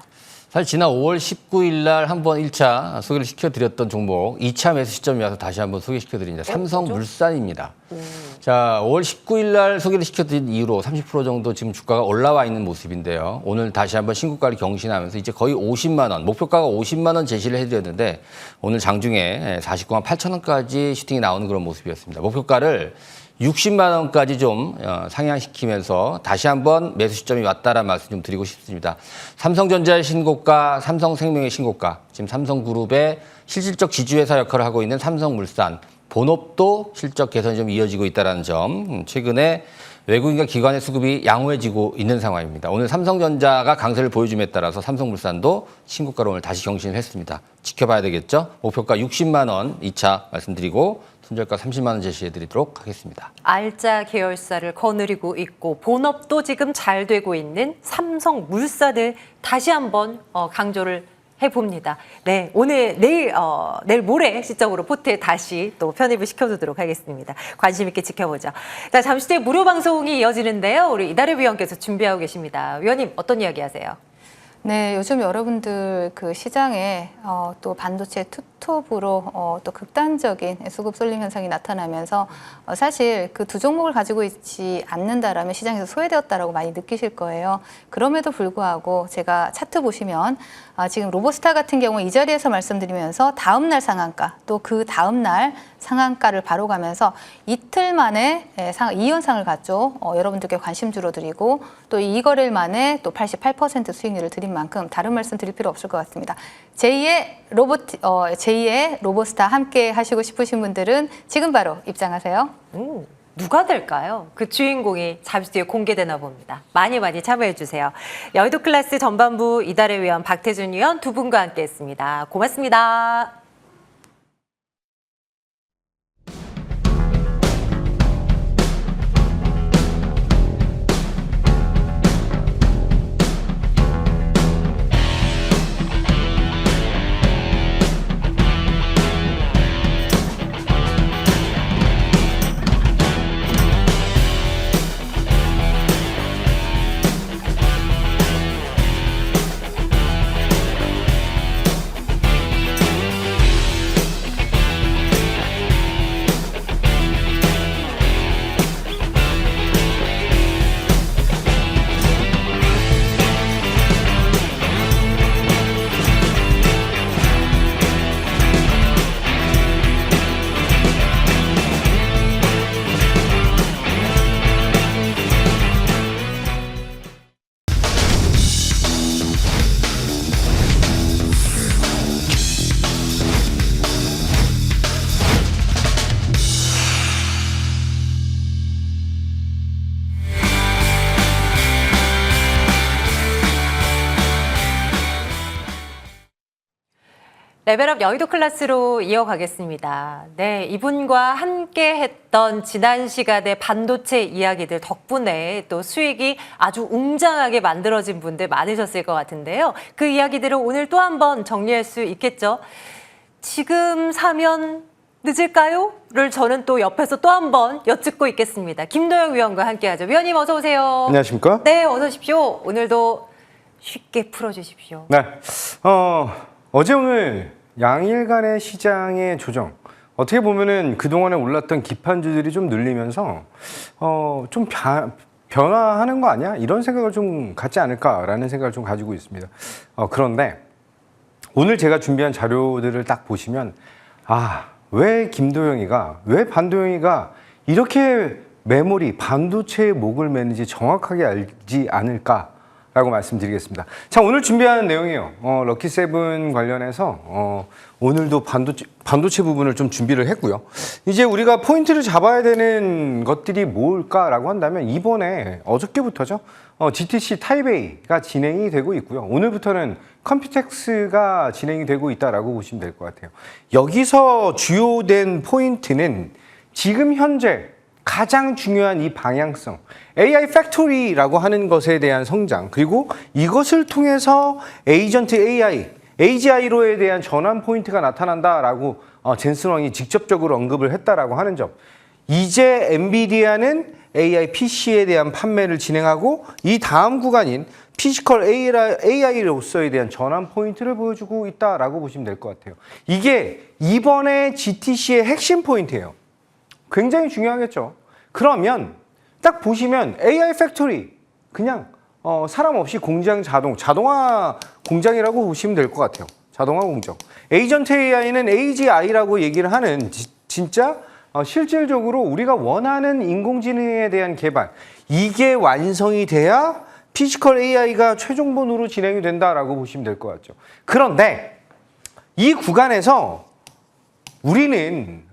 사실 지난 5월 19일 날 한번 1차 소개를 시켜드렸던 종목 2차 매수 시점이 와서 다시 한번 소개시켜드립니다. 삼성물산입니다. 자, 5월 19일 날 소개를 시켜드린 이후로 30% 정도 지금 주가가 올라와 있는 모습인데요. 오늘 다시 한번 신고가를 경신하면서 이제 거의 50만 원, 목표가가 50만 원 제시를 해드렸는데 오늘 장중에 49만 8천 원까지 슈팅이 나오는 그런 모습이었습니다. 목표가를 60만 원까지 좀 상향시키면서 다시 한번 매수 시점이 왔다라는 말씀 좀 드리고 싶습니다. 삼성전자의 신고가, 삼성생명의 신고가, 지금 삼성그룹의 실질적 지주회사 역할을 하고 있는 삼성물산, 본업도 실적 개선이 좀 이어지고 있다는 점, 최근에 외국인과 기관의 수급이 양호해지고 있는 상황입니다. 오늘 삼성전자가 강세를 보여줌에 따라서 삼성물산도 신고가로 오늘 다시 경신을 했습니다. 지켜봐야 되겠죠? 목표가 60만 원 2차 말씀드리고 손절가 30만 원 제시해드리도록 하겠습니다. 알짜 계열사를 거느리고 있고 본업도 지금 잘 되고 있는 삼성물산을 다시 한번 강조를 해봅니다. 네, 오늘 내일 모레 시점으로 포트에 다시 또 편입을 시켜두도록 하겠습니다. 관심 있게 지켜보죠. 자, 잠시 뒤에 무료 방송이 이어지는데요. 우리 이달의 위원께서 준비하고 계십니다. 위원님, 어떤 이야기 하세요? 네, 요즘 여러분들 그 시장에 또 반도체 투톱으로 또 극단적인 수급 쏠림 현상이 나타나면서 사실 그 두 종목을 가지고 있지 않는다라면 시장에서 소외되었다라고 많이 느끼실 거예요. 그럼에도 불구하고 제가 차트 보시면 지금 로보스타 같은 경우 이 자리에서 말씀드리면서 다음 날 상한가 또 그 다음 날 상한가를 바로 가면서 이틀 만에 2연상을 갔죠. 여러분들께 관심 줄어드리고 또 이 거래일 만에 또 88% 수익률을 드린 만큼 다른 말씀 드릴 필요 없을 것 같습니다. 제2의 로보스타 함께 하시고 싶으신 분들은 지금 바로 입장하세요. 누가 될까요? 그 주인공이 잠시 뒤에 공개되나 봅니다. 많이 참여해 주세요. 여의도 클래스 전반부 이달의 위원 박태준 위원 두 분과 함께했습니다. 고맙습니다. 레벨업 여의도 클래스로 이어가겠습니다. 네, 이분과 함께 했던 지난 시간의 반도체 이야기들 덕분에 또 수익이 아주 웅장하게 만들어진 분들 많으셨을 것 같은데요. 그 이야기들을 오늘 또 한 번 정리할 수 있겠죠. 지금 사면 늦을까요? 를 저는 또 옆에서 또 한 번 여쭙고 있겠습니다. 김도영 위원과 함께하죠. 위원님 어서 오세요. 안녕하십니까? 네, 어서 오십시오. 오늘도 쉽게 풀어주십시오. 네. 어제 오늘 양일간의 시장의 조정. 어떻게 보면은 그동안에 올랐던 기판주들이 좀 늘리면서 좀 변화하는 거 아니야? 이런 생각을 좀 갖지 않을까라는 생각을 좀 가지고 있습니다. 그런데 오늘 제가 준비한 자료들을 딱 보시면 왜 왜 반도영이가 이렇게 메모리, 반도체의 목을 매는지 정확하게 알지 않을까라고 말씀드리겠습니다. 자, 오늘 준비한 내용이에요. 럭키세븐 관련해서 오늘도 반도체 부분을 좀 준비를 했고요. 이제 우리가 포인트를 잡아야 되는 것들이 뭘까라고 한다면 이번에 어저께부터죠. GTC 타이베이가 진행이 되고 있고요. 오늘부터는 컴퓨텍스가 진행이 되고 있다라고 보시면 될 것 같아요. 여기서 주요된 포인트는 지금 현재 가장 중요한 이 방향성, AI 팩토리라고 하는 것에 대한 성장, 그리고 이것을 통해서 에이전트 AI, AGI로에 대한 전환 포인트가 나타난다라고 젠슨 왕이 직접적으로 언급을 했다라고 하는 점. 이제 엔비디아는 AI PC에 대한 판매를 진행하고 이 다음 구간인 피지컬 AI로서에 대한 전환 포인트를 보여주고 있다라고 보시면 될 것 같아요. 이게 이번에 GTC의 핵심 포인트예요. 굉장히 중요하겠죠. 그러면 딱 보시면 AI 팩토리 그냥 사람 없이 공장 자동화 공장이라고 보시면 될 것 같아요. 자동화 공정. 에이전트 AI는 AGI라고 얘기를 하는 진짜 실질적으로 우리가 원하는 인공지능에 대한 개발, 이게 완성이 돼야 피지컬 AI가 최종본으로 진행이 된다라고 보시면 될 것 같죠. 그런데 이 구간에서 우리는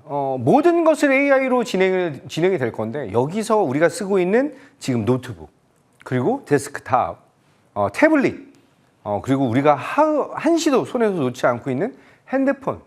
모든 것을 AI로 진행이 될 건데 여기서 우리가 쓰고 있는 지금 노트북, 그리고 데스크탑, 태블릿, 그리고 우리가 한시도 손에서 놓지 않고 있는 핸드폰,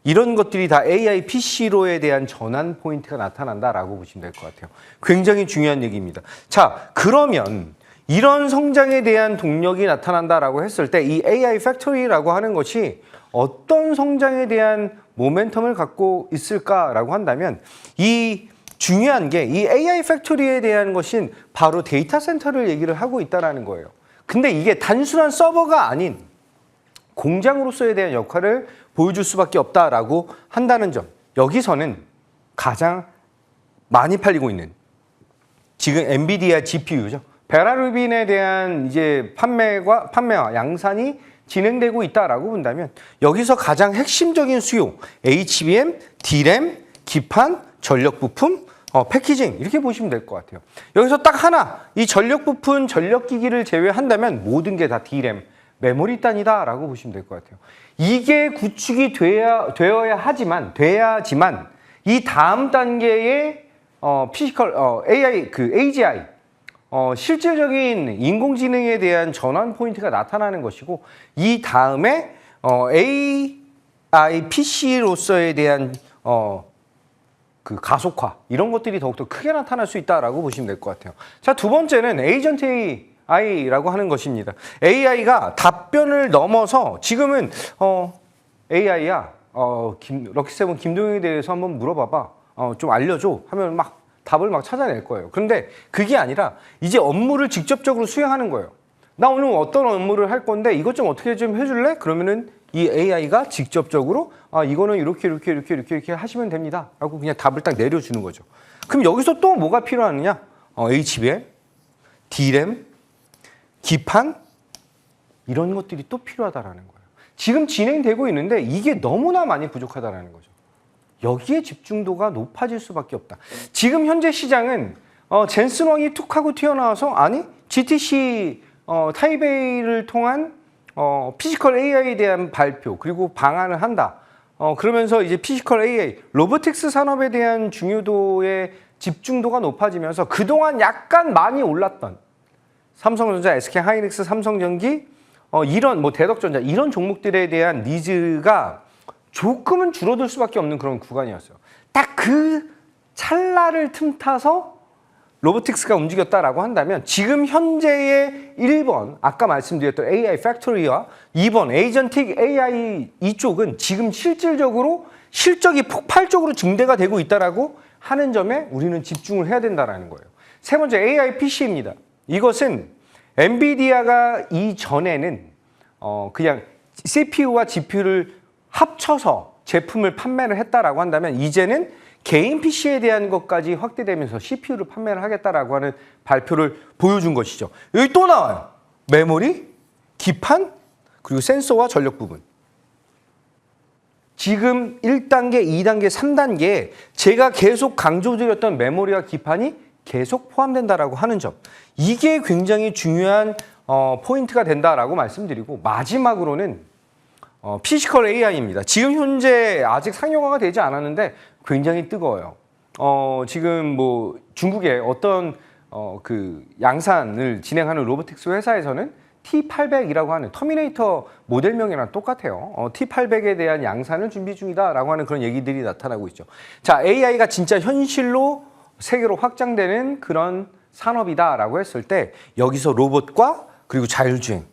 이런 것들이 다 AI PC로에 대한 전환 포인트가 나타난다라고 보시면 될 것 같아요. 굉장히 중요한 얘기입니다. 자, 그러면 이런 성장에 대한 동력이 나타난다라고 했을 때 이 AI 팩토리라고 하는 것이 어떤 성장에 대한 모멘텀을 갖고 있을까라고 한다면 이 중요한 게 이 AI 팩토리에 대한 것인 바로 데이터 센터를 얘기를 하고 있다는 거예요. 근데 이게 단순한 서버가 아닌 공장으로서에 대한 역할을 보여줄 수밖에 없다라고 한다는 점. 여기서는 가장 많이 팔리고 있는 지금 엔비디아 GPU죠. 베라루빈에 대한 이제 판매와 양산이 진행되고 있다라고 본다면 여기서 가장 핵심적인 수요, HBM, D램, 기판, 전력 부품, 패키징, 이렇게 보시면 될 것 같아요. 여기서 딱 하나, 이 전력 부품, 전력 기기를 제외한다면 모든 게 다 D램, 메모리 단위다라고 보시면 될 것 같아요. 이게 구축이 돼야지만 이 다음 단계의 피지컬 AI AGI, 실질적인 인공지능에 대한 전환 포인트가 나타나는 것이고, 이 다음에 AI PC로서에 대한 그 가속화, 이런 것들이 더욱더 크게 나타날 수 있다라고 보시면 될 것 같아요. 자, 두 번째는 에이전트 AI라고 하는 것입니다. AI가 답변을 넘어서 지금은 AI야, 럭키세븐 김동영에 대해서 한번 물어봐봐, 좀 알려줘 하면 막 답을 막 찾아낼 거예요. 그런데 그게 아니라 이제 업무를 직접적으로 수행하는 거예요. 나 오늘 어떤 업무를 할 건데 이것 좀 어떻게 좀 해줄래? 그러면은 이 AI가 직접적으로 이거는 이렇게 하시면 됩니다 라고 그냥 답을 딱 내려주는 거죠. 그럼 여기서 또 뭐가 필요하느냐? HBM, D램, 기판, 이런 것들이 또 필요하다라는 거예요. 지금 진행되고 있는데 이게 너무나 많이 부족하다라는 거죠. 여기에 집중도가 높아질 수밖에 없다. 지금 현재 시장은 젠슨 왕이 툭 하고 튀어나와서 GTC 타이베이를 통한 피지컬 AI에 대한 발표, 그리고 방안을 한다. 그러면서 이제 피지컬 AI, 로보틱스 산업에 대한 중요도의 집중도가 높아지면서 그동안 약간 많이 올랐던 삼성전자, SK하이닉스, 삼성전기, 이런 대덕전자, 이런 종목들에 대한 니즈가 조금은 줄어들 수밖에 없는 그런 구간이었어요. 딱 그 찰나를 틈타서 로보틱스가 움직였다라고 한다면 지금 현재의 1번 아까 말씀드렸던 AI 팩토리와 2번 에이전틱 AI 이쪽은 지금 실질적으로 실적이 폭발적으로 증대가 되고 있다라고 하는 점에 우리는 집중을 해야 된다라는 거예요. 세 번째 AI PC입니다. 이것은 엔비디아가 이전에는 그냥 CPU와 GPU를 합쳐서 제품을 판매를 했다라고 한다면 이제는 개인 PC에 대한 것까지 확대되면서 CPU를 판매를 하겠다라고 하는 발표를 보여준 것이죠. 여기 또 나와요. 메모리, 기판, 그리고 센서와 전력 부분. 지금 1단계, 2단계, 3단계에 제가 계속 강조드렸던 메모리와 기판이 계속 포함된다라고 하는 점. 이게 굉장히 중요한 포인트가 된다라고 말씀드리고 마지막으로는 피지컬 AI입니다. 지금 현재 아직 상용화가 되지 않았는데 굉장히 뜨거워요. 지금 뭐 중국의 어떤 그 양산을 진행하는 로보틱스 회사에서는 T800이라고 하는 터미네이터 모델명이랑 똑같아요. T800에 대한 양산을 준비 중이다라고 하는 그런 얘기들이 나타나고 있죠. 자, AI가 진짜 현실로 세계로 확장되는 그런 산업이다라고 했을 때 여기서 로봇과 그리고 자율주행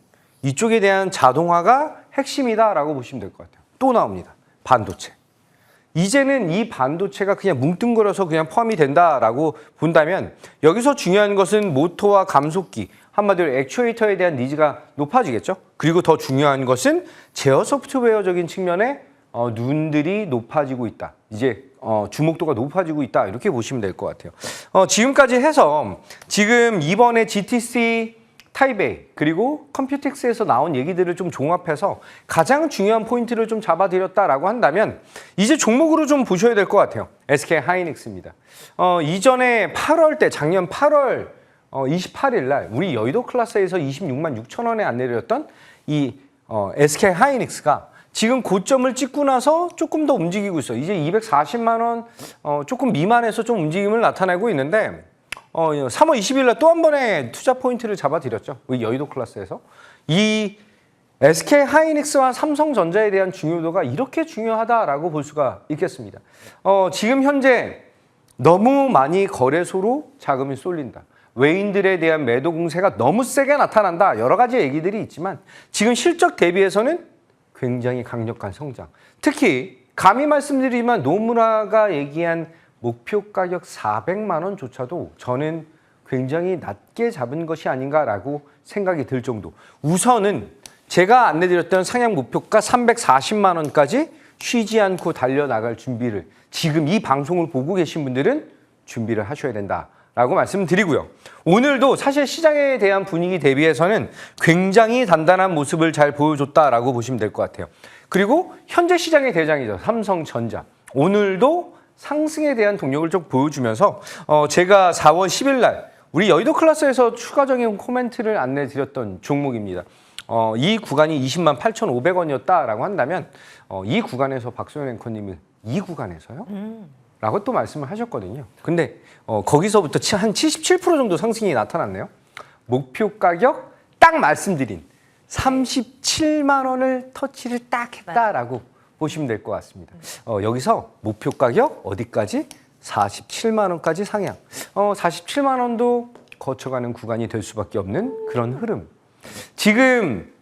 이쪽에 대한 자동화가 핵심이다라고 보시면 될 것 같아요. 또 나옵니다. 반도체. 이제는 이 반도체가 그냥 뭉뚱그려서 그냥 포함이 된다라고 본다면 여기서 중요한 것은 모터와 감속기, 한마디로 액추에이터에 대한 니즈가 높아지겠죠. 그리고 더 중요한 것은 제어 소프트웨어적인 측면에 눈들이 높아지고 있다. 이제 주목도가 높아지고 있다. 이렇게 보시면 될 것 같아요. 지금까지 해서 지금 이번에 GTC 타이베이 그리고 컴퓨텍스에서 나온 얘기들을 좀 종합해서 가장 중요한 포인트를 좀 잡아드렸다라고 한다면 이제 종목으로 좀 보셔야 될 것 같아요. SK 하이닉스입니다. 이전에 8월 때 작년 8월 28일 날 우리 여의도 클래스에서 26만 6천 원에 안내드렸던 이 SK 하이닉스가 지금 고점을 찍고 나서 조금 더 움직이고 있어요. 이제 240만 원 조금 미만에서 좀 움직임을 나타내고 있는데 3월 20일 날 또 한 번의 투자 포인트를 잡아드렸죠. 우리 여의도 클래스에서. 이 SK 하이닉스와 삼성전자에 대한 중요도가 이렇게 중요하다라고 볼 수가 있겠습니다. 지금 현재 너무 많이 거래소로 자금이 쏠린다. 외인들에 대한 매도 공세가 너무 세게 나타난다. 여러 가지 얘기들이 있지만 지금 실적 대비해서는 굉장히 강력한 성장. 특히 감히 말씀드리지만 노무라가 얘기한 목표 가격 400만 원조차도 저는 굉장히 낮게 잡은 것이 아닌가라고 생각이 들 정도. 우선은 제가 안내드렸던 상향 목표가 340만 원까지 쉬지 않고 달려나갈 준비를 지금 이 방송을 보고 계신 분들은 준비를 하셔야 된다라고 말씀드리고요. 오늘도 사실 시장에 대한 분위기 대비해서는 굉장히 단단한 모습을 잘 보여줬다라고 보시면 될 것 같아요. 그리고 현재 시장의 대장이죠. 삼성전자. 오늘도 상승에 대한 동력을 좀 보여주면서 제가 4월 10일 날 우리 여의도 클래스에서 추가적인 코멘트를 안내드렸던 종목입니다. 이 구간이 20만 8,500원이었다라고 한다면 이 구간에서 박소연 앵커님이 이 구간에서요? 라고 또 말씀을 하셨거든요. 근데 거기서부터 한 77% 정도 상승이 나타났네요. 목표 가격 딱 말씀드린 37만 원을 터치를 딱 했다라고 보시면 될 것 같습니다. 여기서 목표 가격 어디까지? 47만 원까지 상향. 47만 원도 거쳐가는 구간이 될 수밖에 없는 그런 흐름. 지금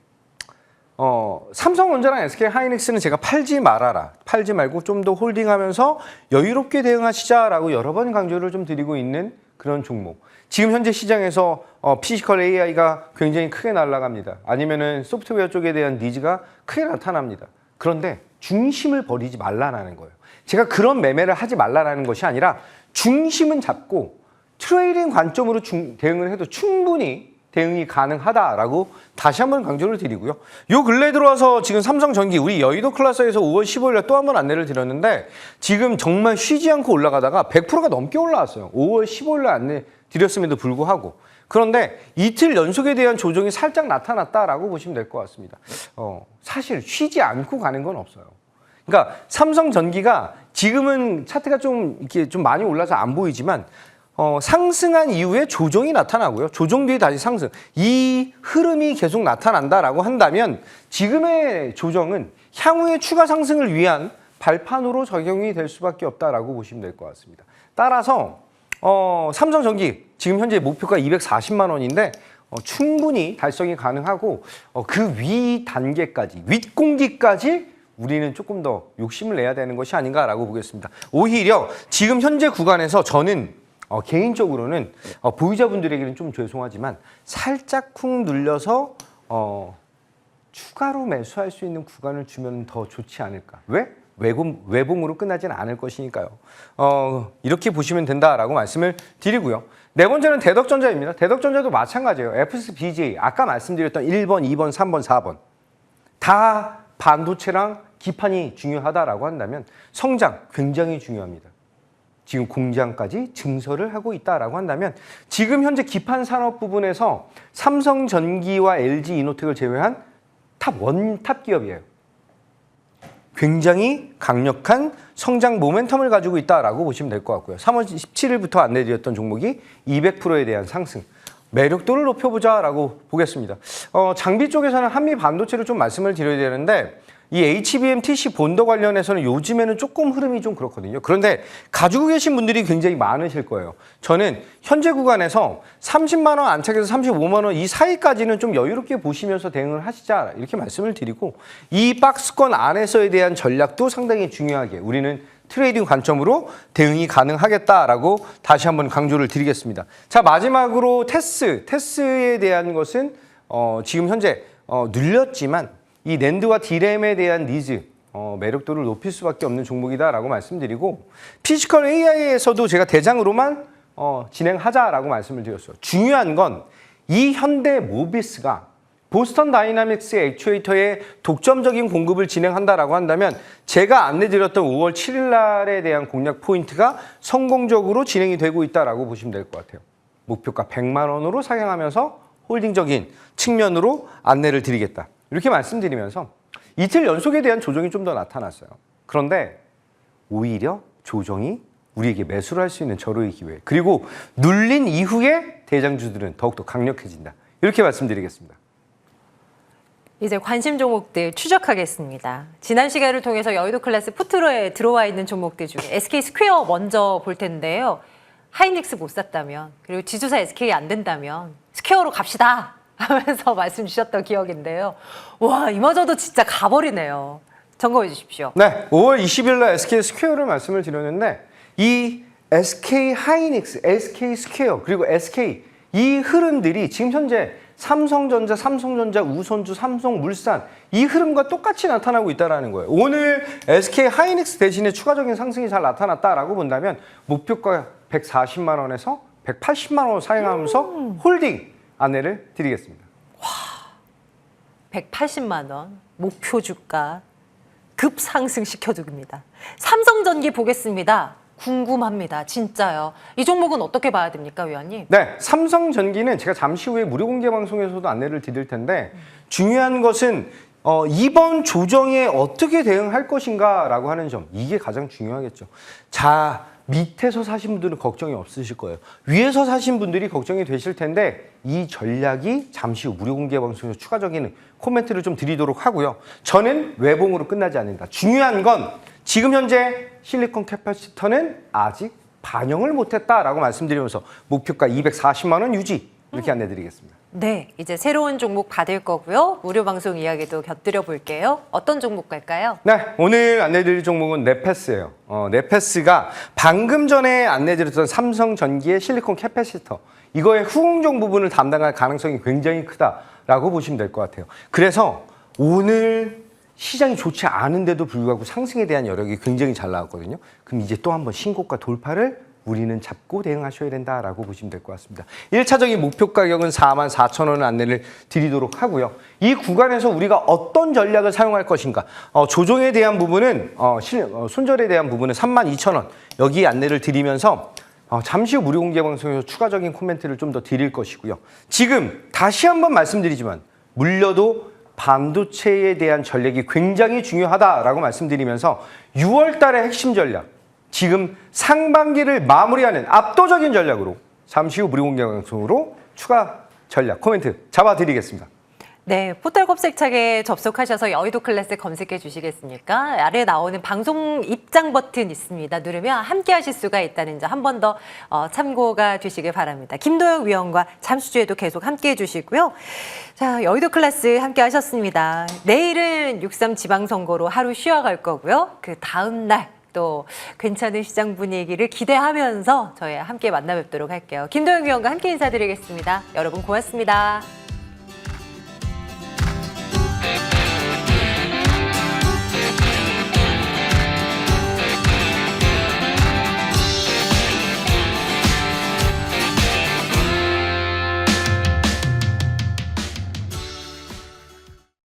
삼성전자랑 SK 하이닉스는 제가 팔지 말아라. 팔지 말고 좀 더 홀딩하면서 여유롭게 대응하시자라고 여러 번 강조를 좀 드리고 있는 그런 종목. 지금 현재 시장에서 피지컬 AI가 굉장히 크게 날아갑니다. 아니면은 소프트웨어 쪽에 대한 니즈가 크게 나타납니다. 그런데 중심을 버리지 말라는 거예요. 제가 그런 매매를 하지 말라는 것이 아니라 중심은 잡고 트레이딩 관점으로 대응을 해도 충분히 대응이 가능하다라고 다시 한번 강조를 드리고요. 요 근래 들어와서 지금 삼성전기 우리 여의도 클래스에서 5월 15일에 또 한 번 안내를 드렸는데 지금 정말 쉬지 않고 올라가다가 100%가 넘게 올라왔어요. 5월 15일에 안내 드렸음에도 불구하고. 그런데 이틀 연속에 대한 조정이 살짝 나타났다라고 보시면 될 것 같습니다. 사실 쉬지 않고 가는 건 없어요. 그러니까 삼성전기가 지금은 차트가 좀 이렇게 좀 많이 올라서 안 보이지만 상승한 이후에 조정이 나타나고요. 조정 뒤에 다시 상승. 이 흐름이 계속 나타난다라고 한다면 지금의 조정은 향후의 추가 상승을 위한 발판으로 적용이 될 수밖에 없다라고 보시면 될 것 같습니다. 따라서 삼성전기 지금 현재 목표가 240만 원인데 충분히 달성이 가능하고 그 위 단계까지, 윗공기까지 우리는 조금 더 욕심을 내야 되는 것이 아닌가라고 보겠습니다. 오히려 지금 현재 구간에서 저는 개인적으로는 보유자분들에게는 좀 죄송하지만 살짝 쿵 눌려서 추가로 매수할 수 있는 구간을 주면 더 좋지 않을까. 왜? 외봉으로 끝나지는 않을 것이니까요. 이렇게 보시면 된다라고 말씀을 드리고요. 네 번째는 대덕전자입니다. 대덕전자도 마찬가지예요. FSBJ, 아까 말씀드렸던 1번, 2번, 3번, 4번. 다 반도체랑 기판이 중요하다라고 한다면 성장 굉장히 중요합니다. 지금 공장까지 증설을 하고 있다라고 한다면 지금 현재 기판 산업 부분에서 삼성전기와 LG이노텍을 제외한 탑 기업이에요. 굉장히 강력한 성장 모멘텀을 가지고 있다라고 보시면 될 것 같고요. 3월 17일부터 안내드렸던 종목이 200%에 대한 상승. 매력도를 높여보자라고 보겠습니다. 장비 쪽에서는 한미 반도체를 좀 말씀을 드려야 되는데 이 HBM TC 본더 관련해서는 요즘에는 조금 흐름이 좀 그렇거든요. 그런데 가지고 계신 분들이 굉장히 많으실 거예요. 저는 현재 구간에서 30만 원 안착해서 35만 원 이 사이까지는 좀 여유롭게 보시면서 대응을 하시자 이렇게 말씀을 드리고 이 박스권 안에서에 대한 전략도 상당히 중요하게 우리는 트레이딩 관점으로 대응이 가능하겠다라고 다시 한번 강조를 드리겠습니다. 자, 마지막으로 테스에 대한 것은 지금 현재 눌렸지만 이 낸드와 디램에 대한 니즈, 매력도를 높일 수밖에 없는 종목이다라고 말씀드리고 피지컬 AI에서도 제가 대장으로만 진행하자라고 말씀을 드렸어요. 중요한 건 이 현대 모비스가 보스턴 다이나믹스 액추에이터의 독점적인 공급을 진행한다라고 한다면 제가 안내드렸던 5월 7일 날에 대한 공략 포인트가 성공적으로 진행이 되고 있다라고 보시면 될 것 같아요. 목표가 100만 원으로 상향하면서 홀딩적인 측면으로 안내를 드리겠다. 이렇게 말씀드리면서 이틀 연속에 대한 조정이 좀 더 나타났어요. 그런데 오히려 조정이 우리에게 매수를 할 수 있는 절호의 기회. 그리고 눌린 이후에 대장주들은 더욱더 강력해진다. 이렇게 말씀드리겠습니다. 이제 관심 종목들 추적하겠습니다. 지난 시간을 통해서 여의도 클래스 푸트로에 들어와 있는 종목들 중에 SK 스퀘어 먼저 볼 텐데요. 하이닉스 못 샀다면 그리고 지주사 SK 안 된다면 스퀘어로 갑시다 하면서 말씀 주셨던 기억인데요. 와, 이마저도 진짜 가버리네요. 점검해 주십시오. 네, 5월 20일 날 SK 스퀘어를 말씀을 드렸는데 이 SK 하이닉스, SK 스퀘어 그리고 SK 이 흐름들이 지금 현재 삼성전자, 우선주, 삼성물산 이 흐름과 똑같이 나타나고 있다는 거예요. 오늘 SK 하이닉스 대신에 추가적인 상승이 잘 나타났다라고 본다면 목표가 140만 원에서 180만 원을 사용하면서 홀딩 안내를 드리겠습니다. 와, 180만 원 목표 주가 급 상승시켜줍니다. 삼성전기 보겠습니다. 궁금합니다. 진짜요. 이 종목은 어떻게 봐야 됩니까, 위원님? 네, 삼성전기는 제가 잠시 후에 무료 공개 방송에서도 안내를 드릴 텐데 중요한 것은 이번 조정에 어떻게 대응할 것인가라고 하는 점 이게 가장 중요하겠죠. 자, 밑에서 사신 분들은 걱정이 없으실 거예요. 위에서 사신 분들이 걱정이 되실 텐데 이 전략이 잠시 후 무료 공개 방송에서 추가적인 코멘트를 좀 드리도록 하고요. 저는 외봉으로 끝나지 않는다. 중요한 건 지금 현재 실리콘 캐파시터는 아직 반영을 못했다라고 말씀드리면서 목표가 240만 원 유지 이렇게 안내드리겠습니다. 네, 이제 새로운 종목 받을 거고요. 무료 방송 이야기도 곁들여 볼게요. 어떤 종목 갈까요? 네, 오늘 안내드릴 종목은 네패스예요. 네패스가 방금 전에 안내드렸던 삼성전기의 실리콘 캐파시터 이거의 후공정 부분을 담당할 가능성이 굉장히 크다라고 보시면 될 것 같아요. 그래서 오늘 시장이 좋지 않은데도 불구하고 상승에 대한 여력이 굉장히 잘 나왔거든요. 그럼 이제 또 한 번 신고가 돌파를 우리는 잡고 대응하셔야 된다라고 보시면 될 것 같습니다. 1차적인 목표 가격은 44,000원을 안내를 드리도록 하고요. 이 구간에서 우리가 어떤 전략을 사용할 것인가 조정에 대한 부분은 손절에 대한 부분은 32,000원 여기 안내를 드리면서 잠시 후 무료 공개 방송에서 추가적인 코멘트를 좀 더 드릴 것이고요. 지금 다시 한번 말씀드리지만 물려도 반도체에 대한 전략이 굉장히 중요하다라고 말씀드리면서 6월 달의 핵심 전략, 지금 상반기를 마무리하는 압도적인 전략으로 잠시 후 무료 공개 방송으로 추가 전략 코멘트 잡아드리겠습니다. 네, 포털 검색창에 접속하셔서 여의도 클래스 검색해 주시겠습니까? 아래에 나오는 방송 입장 버튼 있습니다. 누르면 함께 하실 수가 있다는 점 한 번 더 참고가 되시길 바랍니다. 김도영 위원과 잠시 후에도 계속 함께 해주시고요. 자, 여의도 클래스 함께 하셨습니다. 내일은 6.3 지방선거로 하루 쉬어갈 거고요. 그 다음 날 또 괜찮은 시장 분위기를 기대하면서 저희 함께 만나 뵙도록 할게요. 김도영 위원과 함께 인사드리겠습니다. 여러분 고맙습니다.